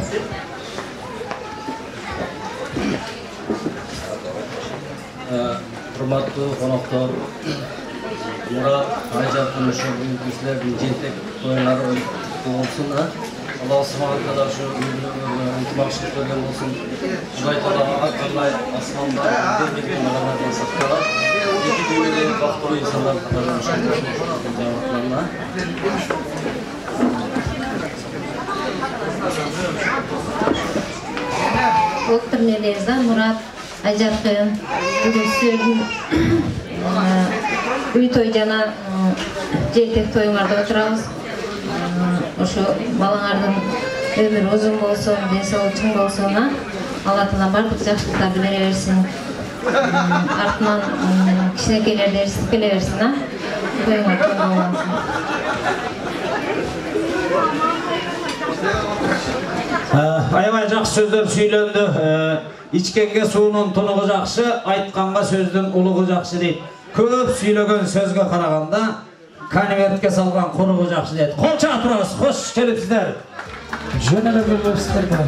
Урматтуу коноктор, Мурат Айжаттын ошо бүгүнкү силердин жентек тоюңары болсун. Алла субхана таала ошо ынтымакчылык берген болсун. Кудай Таалага кандай асманда берген маалыматтарды сакталат. Эки дүйнөдө бактылуу инсандар катары Доктор Нелеза, Мурат Айжаркын, бүгүн силердин үй той жана жентек тоюңарда отурабыз. Ошо балаңардын өмүрү узун болсун, денсаулыгы чың болсун, Алла Таала бардык жакшылыктарды бере берсин. Артынан кичинекейлерди эрсип келе берсин, тоюңар той болсун. Аябай жакшы сөздөр сүйлөндү. Ичкенге суунун тунугу жакшы, айтканга сөздүн улугу жакшы дейт. Көп сүйлөгөн сөзгө караганда конвертке салган куругу жакшы дейт. Кол чаап турабыз. Кош келипсиздер. Жөн эле билебсиздер да.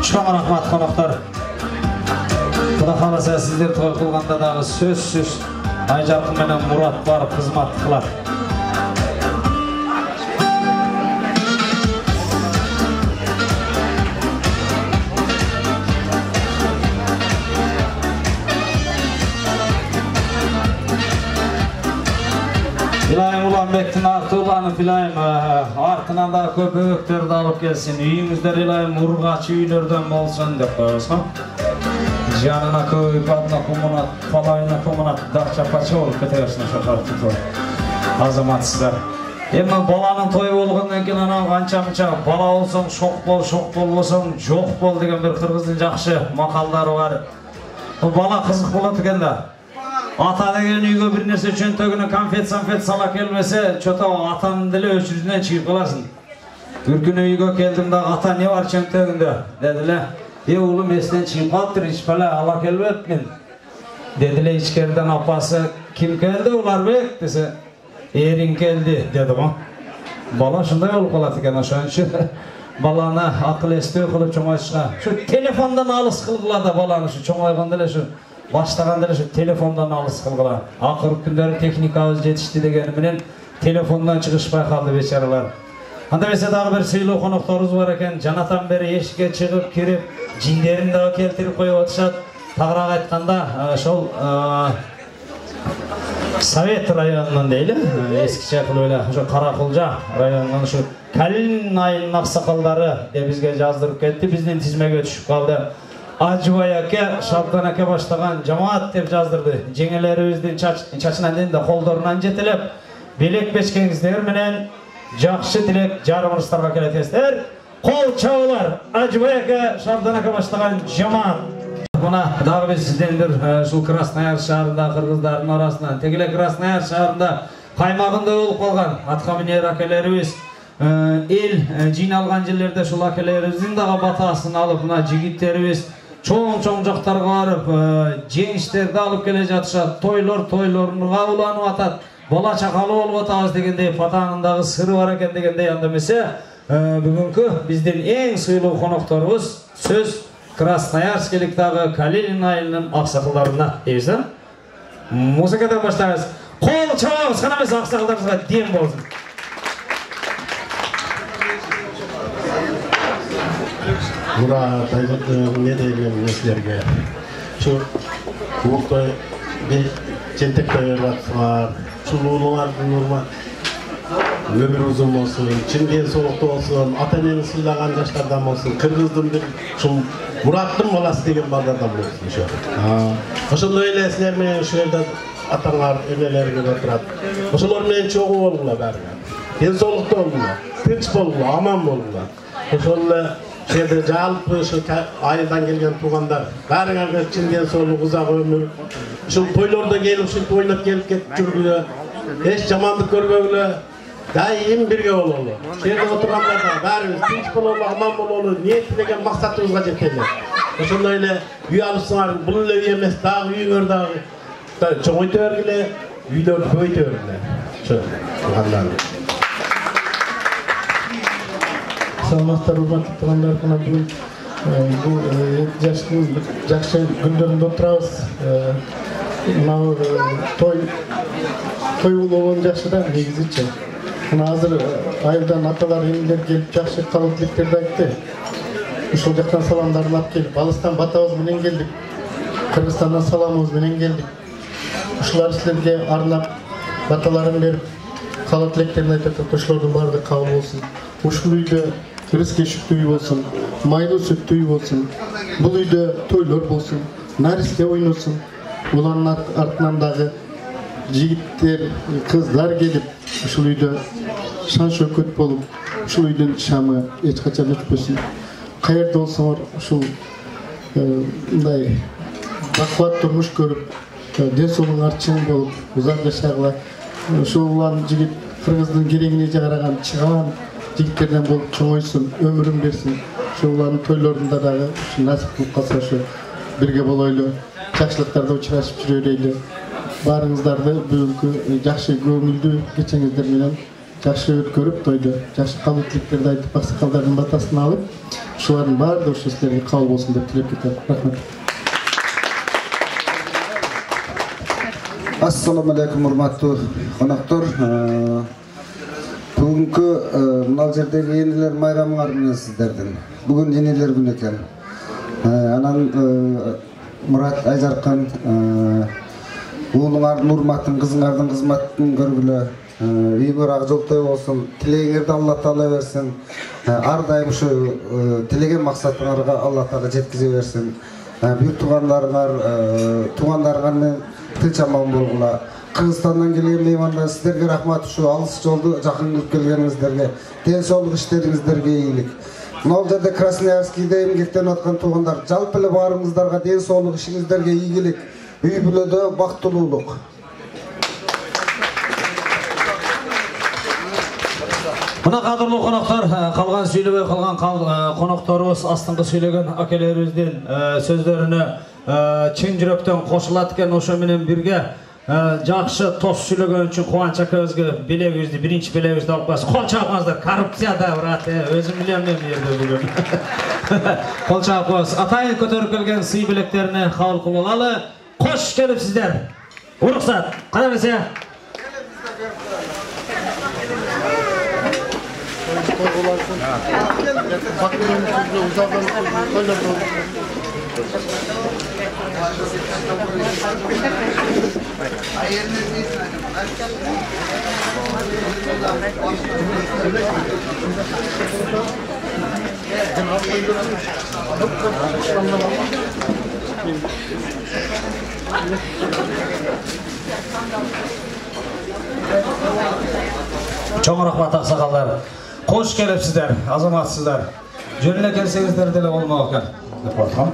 Чоң рахмат коноктор. Кудай кааласа сиздер той кылганда дагы сөзсүз Айжаркын менен Мурат барып кызмат кылат. Илайым Уланбектин артууланып илайым артынан да көп өбөктөрдү алып келсин. Үйүңүздөр илайым ургач үйлөрдөн болсун деп коебуз. Жанына көп адына коммунат, палайына коммунат дакча пача болуп кете берсин ошо тартып. Азаматсыздар. Эми баланын тою болгондон кийин анан канча-мынча бала болсоң шок болбосоң жок бол деген бир кыргыздын жакшы макалдары бар. Бала кызык болот экен да. Ата деген үйгө бир нерсе чөнтөгүнө конфет сала келмесе, чото атанын деле өчүрүнөн чыгып каласың. Бир күнү үйгө келдим да, ата не бар чөнтөгүндө? Дедиле. Уулум эстен чыгып калыптыр, ич бала ала келбептмин. Дедиле ичкериден апасы, ким келди Уларбек десе, эриң келди деди го. Бала ушундай болуп калат экен, ошон үчүн баланы акыл эстөө кылып чоңойтушка. Ушу телефондон алыс кылгыла да баланы ушу чоңойгондо эле ушу баштаганда эле телефондон алыс кылгыла. Акыркы күндөрү техникабыз жетишти дегени менен телефондон чыгышпай калды бечаралар. Анда бесе дагы бир сыйлуу конокторубуз бар экен. Жанатан бери эшикке чыгып кирип, жиндерин дагы келтирип коюп атышат. Тагыраак айтканда, ошол Совет районунан дейли, эскиче кылып эле ошо Каракулжа районунан ушу Калин айынын аксакалдары деп бизге жаздырып кетти. Биздин тизмеге түшүп калды. Ажыбай аке, Шабдан аке баштаган жамаат деп жаздырды. Жеңелерибиздин чачынан да колдорунан жетелеп, белек бешкеңиздер менен жакшы тилек жарымыңыздарга келетесиздер. Кол чабуулар, Ажыбай аке, Шабдан аке баштаган жамаат. Бuna dagы биз сизден бир ушул Краснояр шаарында кыргыздардын арасынан, тегеле Краснояр шаарында каймагында болуп калган аткаминер акелерибиз эл жыйналган жерлерде ушул акелерибиздин дагы батасын алып, мына жигиттерибиз чоң жактарга барып, жеңиштерди алып келе жатышат, тойлорунга уланып атат, бала чакалуу болуп атабыз дегендей патанын дагы сыры бар экен дегендей. Анда эмесе бүгүнкү биздин эң сыйлуу конокторубуз сөз Красноярскиликтагы Калин айылынын аксакалдарына дейбиз. Музыкадан баштайбыз. Кол чабабыз, кана эмес аксакалдарыбызга дем болсун. Мурат айылдын не деген нерселерге ушу улуктой жентек той бар, чулуулуңардын урмат өмүр узун болсун, чын ден соолуктуу болсун, ата энени сыйлаган жаштардан болсун, кыргыздын бир ушул Мураттын баласы деген балдардан болсун ошо. Ошондой эле силер менен ушул жерде атаңар, эмелериңер отурат. Ошолор менен чогуу болгула баарыңар. Ден соолуктуу болгула, тынч болгула, аман болгула. Ошол эле жерде жалпы ошо айылдан келген туугандар баарыңарга чын ден соолук, узак өмүр. Ушул тойлордо келип, ушинтип ойноп келип кетип жүргүлө. Эч жамандык көрбөгүлө. Дайым бирге бололу. Жерде отургандарда баарыбыз тынч бололу, аман бололу, ниет тилеген максатыбызга жетели. Ошондой эле үй алыпсыңар, бул эле үй эмес, дагы үйүңөр дагы чоңойто бергиле, үйлөрдү көбөйтө бергиле. Ошо туугандар. Саламаттар, урматтуу туугандар, мына бүгүн бул жаштын жакшы күндөрүндө отурабыз. Мына той болгон жакшы да негизичи. Мына азыр айылдан аталар, энелер келип жакшы кабыл тилектерди айтты. Ушул жактан саламдарын алып келип, алыстан батабыз менен келдик. Кыргызстандан саламыбыз менен келдик. Ушулар силерге арнап баталарын берип, кабыл тилектерин айтып атат. Ошолордун баардыгы кабыл болсун. Ушул үйдө кыргыз-кешиктүү үй болсун, майлуу сүттүү үй болсун. Бул үйдө тойлор болсун, наристе ойносун. Улардын артынан дагы жигиттер, кыздар келип, ушул үйдө шан шөкөт болуп, ушул үйдүн шамы эч качан өчпөсүн. Каерде болсоңор ушул мындай бакубат турмуш көрүп, ден соолугуңар чың болуп, узак жашагыла. Ушул улан жигит кыргыздын керегине жараган чыган жигиттерден болуп чоңойсун, өмүрүн берсин. Ушул улардын тойлорунда дагы насип кылып калса ошо бирге болойлу, жакшылыктарда учурашып жүрө берели. Баарыңыздарды бүгүнкү жакшы көңүлдүү кечеңиздер менен жакшы өткөрүп, тойду жакшы кабыл тилектерди айтып, аксакалдардын батасын алып, ушулардын баардыгы ошо силерге кабыл болсун деп тилеп кетем. Рахмат. Ассаламу алейкум, урматтуу коноктор. Бүгүнкү мына жердеги энелер майрамыңар менен сиздердин. Бүгүн энелер күнү экен. Анан Мурат Айжаркан уулуңардын урматын, кызыңардын кызматын көргүлө. Үйүңөр ак жолтой болсун, тилегиңерди Алла Таала берсин. Ар дайым ушу тилеген максатыңарга Алла Таала жеткизе берсин. Бир туугандарыңар менен тынч аман болгула. Кыргызстандан келген меймандар, сиздерге рахмат, ушу алыс жолду жакын кылып келгениңиздерге, ден соолук иштериңиздерге ийгилик. Мына жерде Красноярскийде эмгектенип аткан туугандар, жалпы эле баарыңыздарга ден соолук, ишиңиздерге ийгилик, үй бүлөдө бактылуулук. Мына кадырлуу коноктор, калган сүйлөбөй калган конокторубуз астыңкы сүйлөгөн акелерибиздин сөздөрүнө чын жүрөктөн кошулат экен. Ошо менен бирге жакшы тос сүйлөгөн үчүн Кубанч акебизге белегибизди, биринчи белегибизди алып коебуз. Кол чапыңыздар, коррупцияда брат, өзүм билем мен бу жерде бүгүн. Кол чапып коебуз. Атайын көтөрүп келген сый белектерине кабыл кылып алалы. Кош келипсиздер. Уруксат. Кана берсе. toygularsın. Bakırımızda uzaktan toylarda olur. Çok rahmat aksakallar. Hoş gelipsizler, azamatsızlar. Jönüne kelsеңиздер деле болмок экен деп аткам.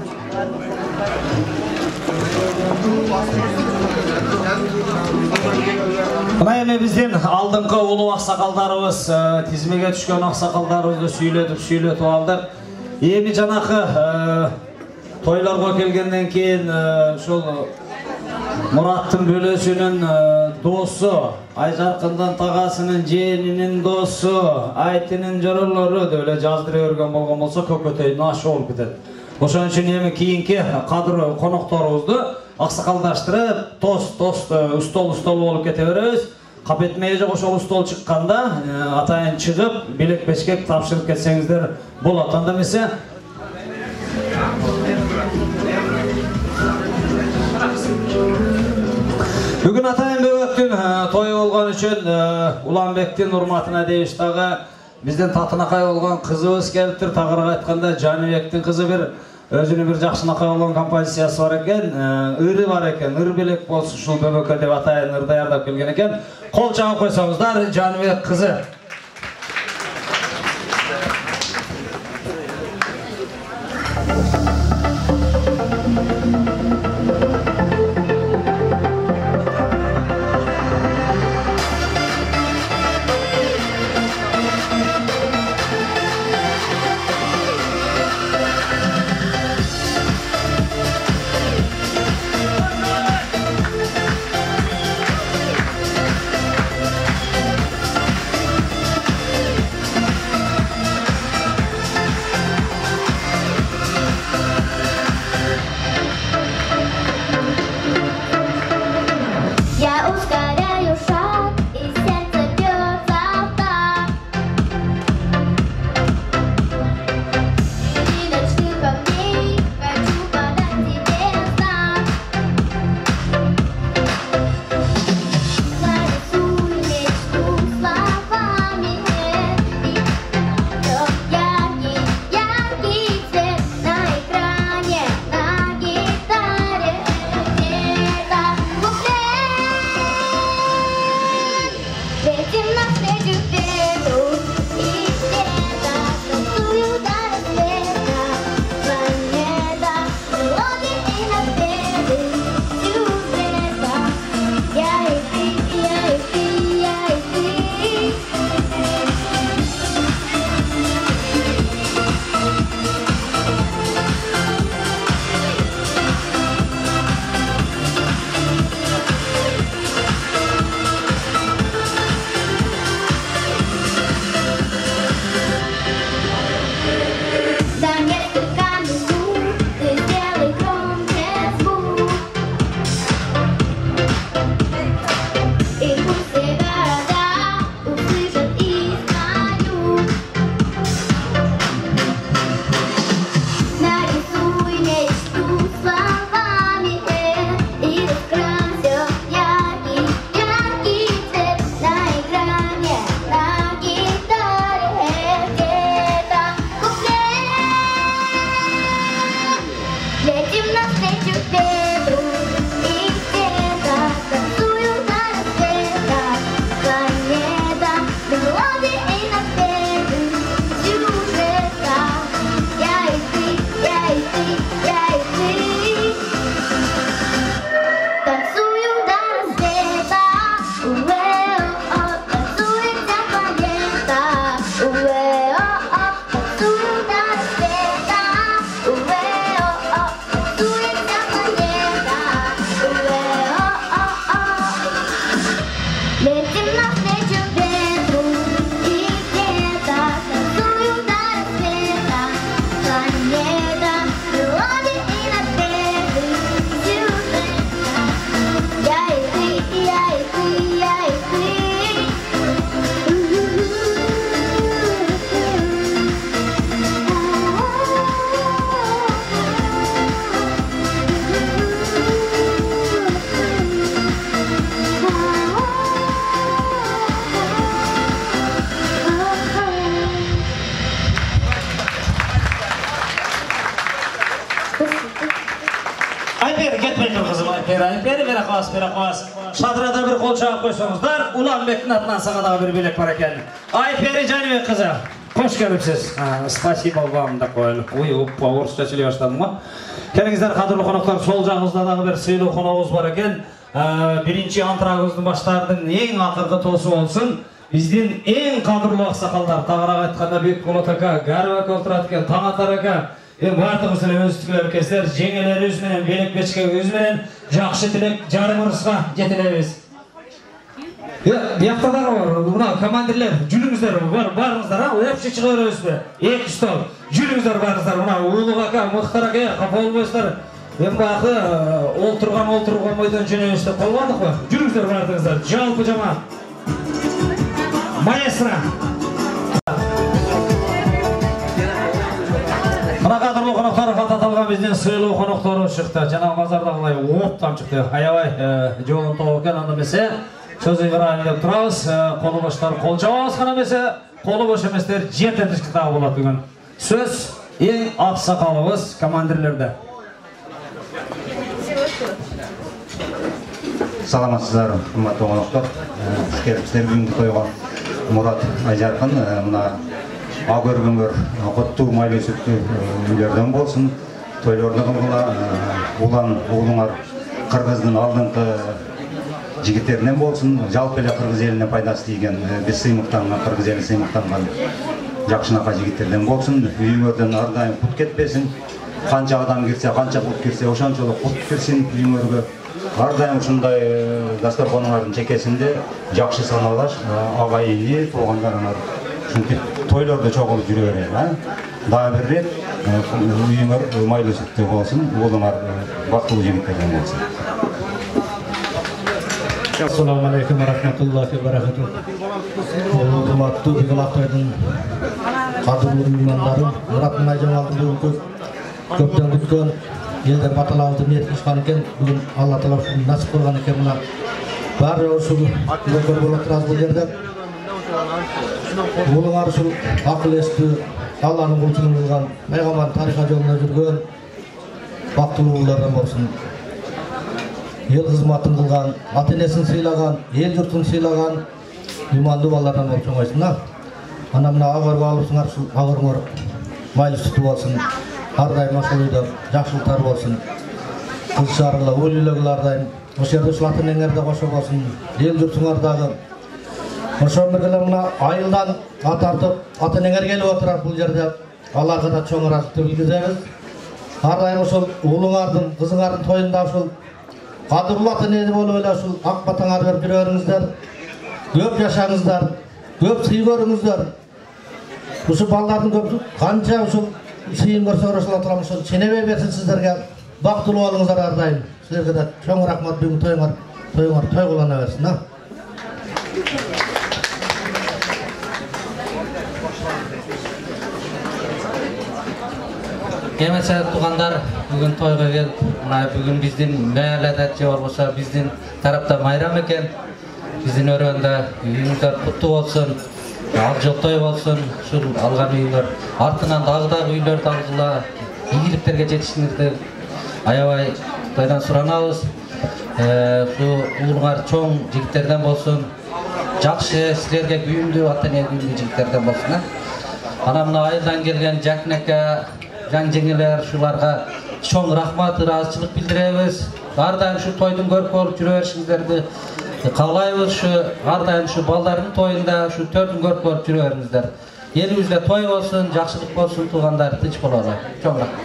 Мына эми биздин алдыңкы улуу аксакалдарыбыз, тизмеге түшкөн аксакалдарыбызды сүйлөтүп алдык. Эми жанакы тойлорго келгенден кийин ушул Мураттын бөлөсүнүн досу, Айжаркындын тагасынын жээнинин досу, Айтынын жоролору деле жаздыра өргөн болгон болсо көкөтөй нашы болуп кетет. Ошон үчүн эми кийинки кадыр конокторубузду аксакалдаштырып, тост устол болуп кете беребиз. Капетмейже ошол устол чыкканда атайын чыгып, белек бешкек тапшырып кетсеңиздер болот. Анда эмесе Бүгін атайын бөгөктүн тойы болгон үчүн Уланбектин урматына дейиш дагы бизден татынакай болгон кызыбыз келиптир. Тагыраак айтканда Жаныбектин кызы бир өзүнүн бир жакшынакай болгон композициясы бар экен, ыры бар экен, ыр белек болсун ушул бөгөккө деп атайын ыр даярдап келген экен. Кол чагып койсоңуздар, Жаныбек кызы. Beraqas. Şadrada bir kol çağıp koysanızlar, Ulanbek'in adından sana da bir bilek var eken. Ayperi Canibek kızı, hoş gelipsiz. Spasibo вам da koyalım. Uy, orusça çili başladım mı? Kendinizler kadırlı konuklar, sol жағыңızda da bir sıylı konuğuz var eken. Birinci antrağımızın başlarının en akırgı tosu olsun. Bizden en kadırlı aksakallar, tağırağa aytқанда Bek Polat aka, Garibak Olturatken, Taң Atar aka, бардығысына өздіктілер кесілер, жеңелер өзіменен, белек бечке өзіменен, жақшы тілек жарым ұрысқа жетілеміз. Бияқтадағы бар, мына командирлер, жүліңіздер, барыңыздар, өпші шығыр өзіне, екі стол, жүліңіздер барыңыздар, мына Улық ака, Мұхтар ака, қапа болмайсыздар, бақы олтырған ойдан жөне өсті қолбадық ба? Жүліңіздер бардыңыздар, жалпы жама. Маэстро. Мына қадырлы қонақтар қататылған бізден сыйлы қонақтары шықты. Жаңағы базардағылай оптан шықты. Аябай жолын тауып екен, анда месе сөз ұйғырайын деп тұрамыз. Қолы боштар қол жауыз қана месе, қолы бош еместер жерден тышқытағы болады бүгін. Сөз ең ақсақалымыз командирлерді. Саламатсыздар, құрметті қонақтар. Келіпсіздер бүгінгі тойға Мұрат Айжарқын, мына Ағыр-күңгір құтты майлы сүтті үйлерден болсын. Тойлордығымға Улан ұлыңар Қырғыздың алдыңғы жігіттерінен болсын. Жалпы елі Қырғыз еліне пайдасы тиген, біз сыймықтанған, Қырғыз елі сыймықтанған жақшынақа жігіттерден болсын. Үйіңерден ардайым құт кетпесін. Қанша адам кірсе, қанша құт кірсе, ошаншылы құт кірсін үйіңерге. Ардайым ұшындай дастарханыңардың чекесінде жақшы саналаш, ағайынды туғандарыңар. Çünkü toylarda çok olup yürüyor yani. Daha bir ret uyumlar maylı sütte olsun, oğlanlar baktığı yemeklerden olsun. Assalamu alaikum ve rahmetullahi ve berekatuhu. Hurmatlı Bigalahtay'ın kadırlı müminlerim, Murat Ayjamal'ın köpten kütkön елдер баталауды ниет қылышқан екен, бүгін Алла Тағала насip қылған екен мына бәрі осы өкір болып тұрады бұл жерде. Олыңар үшін ақыл есті Алланың құлшылығы болған, пайғамбар тарихи жолында жүрген бақыттылы ұлдардан болсын. Ел қызматын қылған, ата-енесін сыйлаған, ел жұртын сыйлаған иманды балалардан болып соңайсың. Ана мына ағырға алыпсыңар, ағырыңар майлы сүті болсын. Ардайым ашыл үйді жақшылықтар болсын. Қыз шарылы, өлілігіл ардайым. Осы жерде шылатын еңерді қошы болсын. Ел жұртыңардағы. Ошон біргілі мұна айылдан атартып, атын еңер келіп отырар бұл жерде. Аллаға да чоң разылықты білгіземіз. Ардайым осыл ұлыңардың, қызыңардың тойында осыл қадырлы атын еді болып өлі осыл ақ батаңар беріп жүреріңіздер. Көп жашаңыздар, көп сый көріңіздер. Осы балдардың көпсі қанша осыл сыйын көрсе Расул атамыз сенебе берсін сіздерге. Бақыттылы болыңыздар ардайым. Сіздерге де чоң рахмат, бүгін тойыңар той қылана берсін. Кемесе туғандар бүгін тойға келіп, бүгін біздің мәл әдәтче бар болса, біздің тарапта майрам екен. Біздің өренде үйіңіздер құтты болсын. Алжол той болсын, шул алған үйлер, артынан дағыдағы үйлер дағызыла, игіліктерге жетішіңізді аябай тойдан сұранабыз. Шу ұлыңар чоң жігіттерден болсын, жақшы сілерге күйімді, ата-ене күйімді жігіттерден болсын. Ана мына айылдан келген Жакнеке, жаң жеңелер, шуларға чоң рахмат, разычылық білдіреміз. Ардайым шу тойдың көріп болып жүре берішіңіздерді қалайбыз, шу ардайым шу балдардың тойында шу төрдің көріп көріп жүре беріңіздер. Елімізде той болсын, жақсылық болсын, туғандар тыныш болады. Чоң рахмат.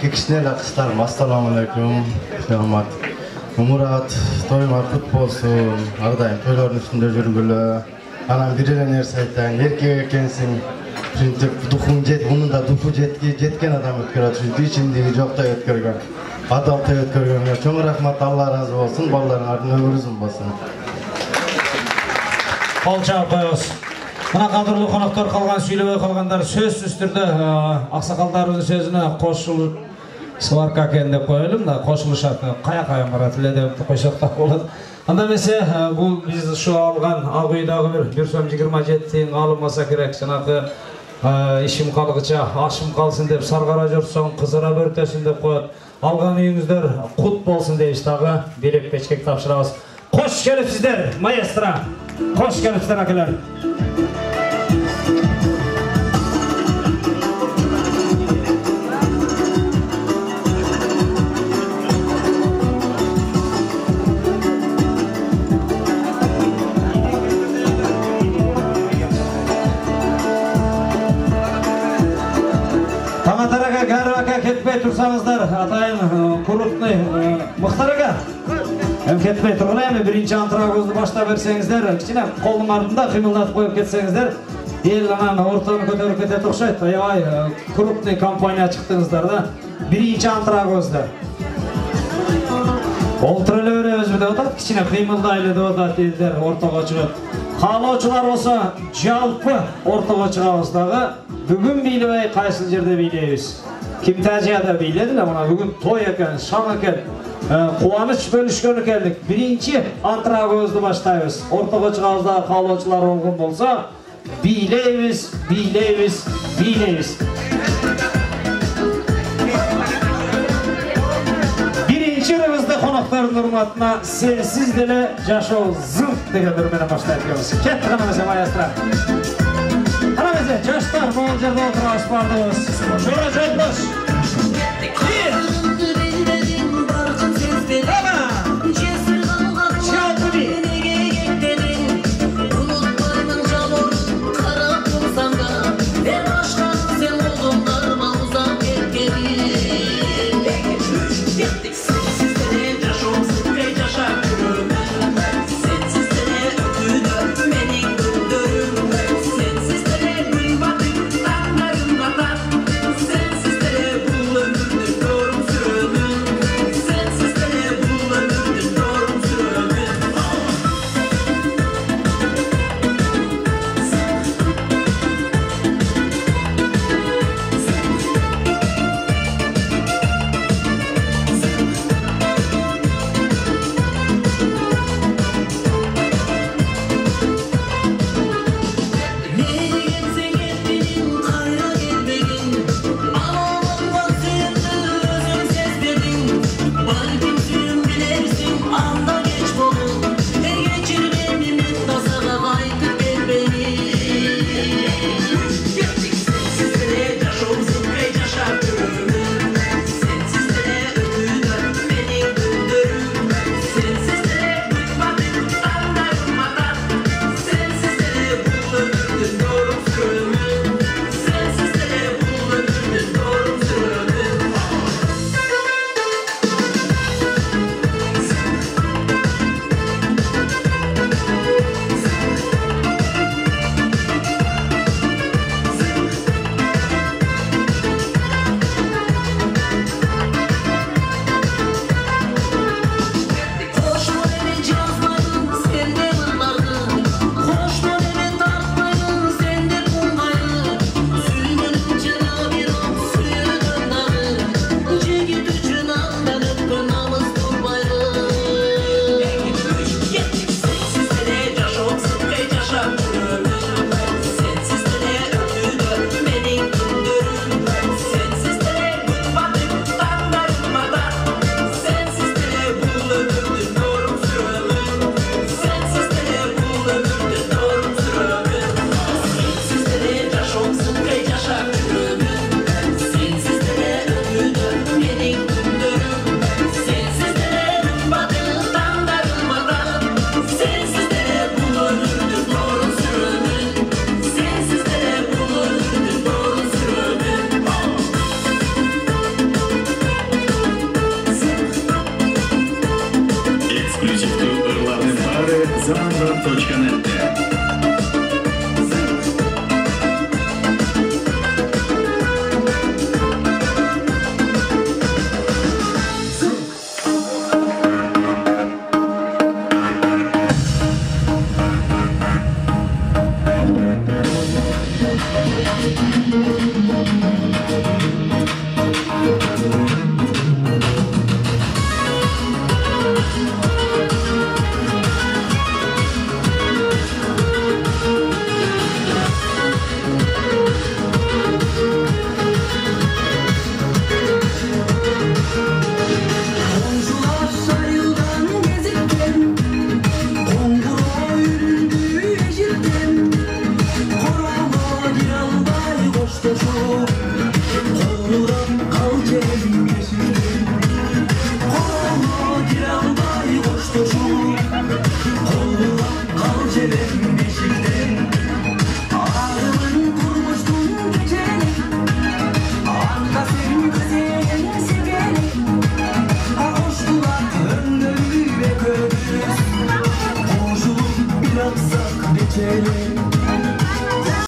Кешінен ақыстарым, ассаламу алейкум, сәлемат. Мұрат, тойыңар құт болсын, ардайым тойлардың үстінде жүргілі. Анам бірден нәрсе айтайын, еркек екенсің. Çünkü dухың жет, оның да духы жеткен адам өткереді. Çünkü içindегі жоқтай өткерген. Адалтай өткерген. Чоң рахмат, Алла разы болсын, балаларыңардың өмірі ұзын болсын. Қол жауып қойыңыз. Мына қадірлі қонақтар қалған, сөйлебей қалғандар сөз үстірді ақсақалдардың сөзіне қосылып сварка екен деп қойылым да қосылышатын қая барады тіледіп қойсақтақ болады. Анда месе бұл біз шу алған Ақ үйдағы бір сом 27 тиын алынмаса керек. Жаңағы işim kalgıça, aşım kalsın dep sargara жүрсөң, kızıra börtösүн деп коет. Алган үйүңүздөр кут болсун дейбиз дагы, белек печкек тапшырабыз. Кош келипсиздер, маэстро. Кош келипсиздер акелер. Таңатараға гарака кетпей тұрсаңыздар, атайын құрытны мұқтараға кетпей тұрғыла әмі бірінші антрагозды башта берсеңіздер, кішіне қолың артында қимылдатып қойып кетсеңіздер, ел анан ортаны көтеріп кетет ұқшайды. Аябай құрытны компания шықтыңыздар да, бірінші антрагозды. Олтырылы өребіз біде отады, кішіне қимылдайлы да отады елдер ортаға шығып. Қалаушылар осы жалпы ортаға шығабыздағы бүгін билебей қайсыл жерде билейбіз. Ким тәжияда биледі, мұна бүгін той екен, шаң екен, қуаныш бөлішкен екенлік. Бірінші антрагозды баштайбыз. Ортаға шығабыздағы қалаушылар олғын болса, билейбіз, билейбіз, билейбіз. Қонақтардың ұрматына сенсіз деле жашау зылт деген үрмені баштайып көріміз. Кетті ғана мәсе маэстро. Қана мәсе, жаштар бұл жерде отырағыз бардыңыз. Жора жайтлаш. Bitelim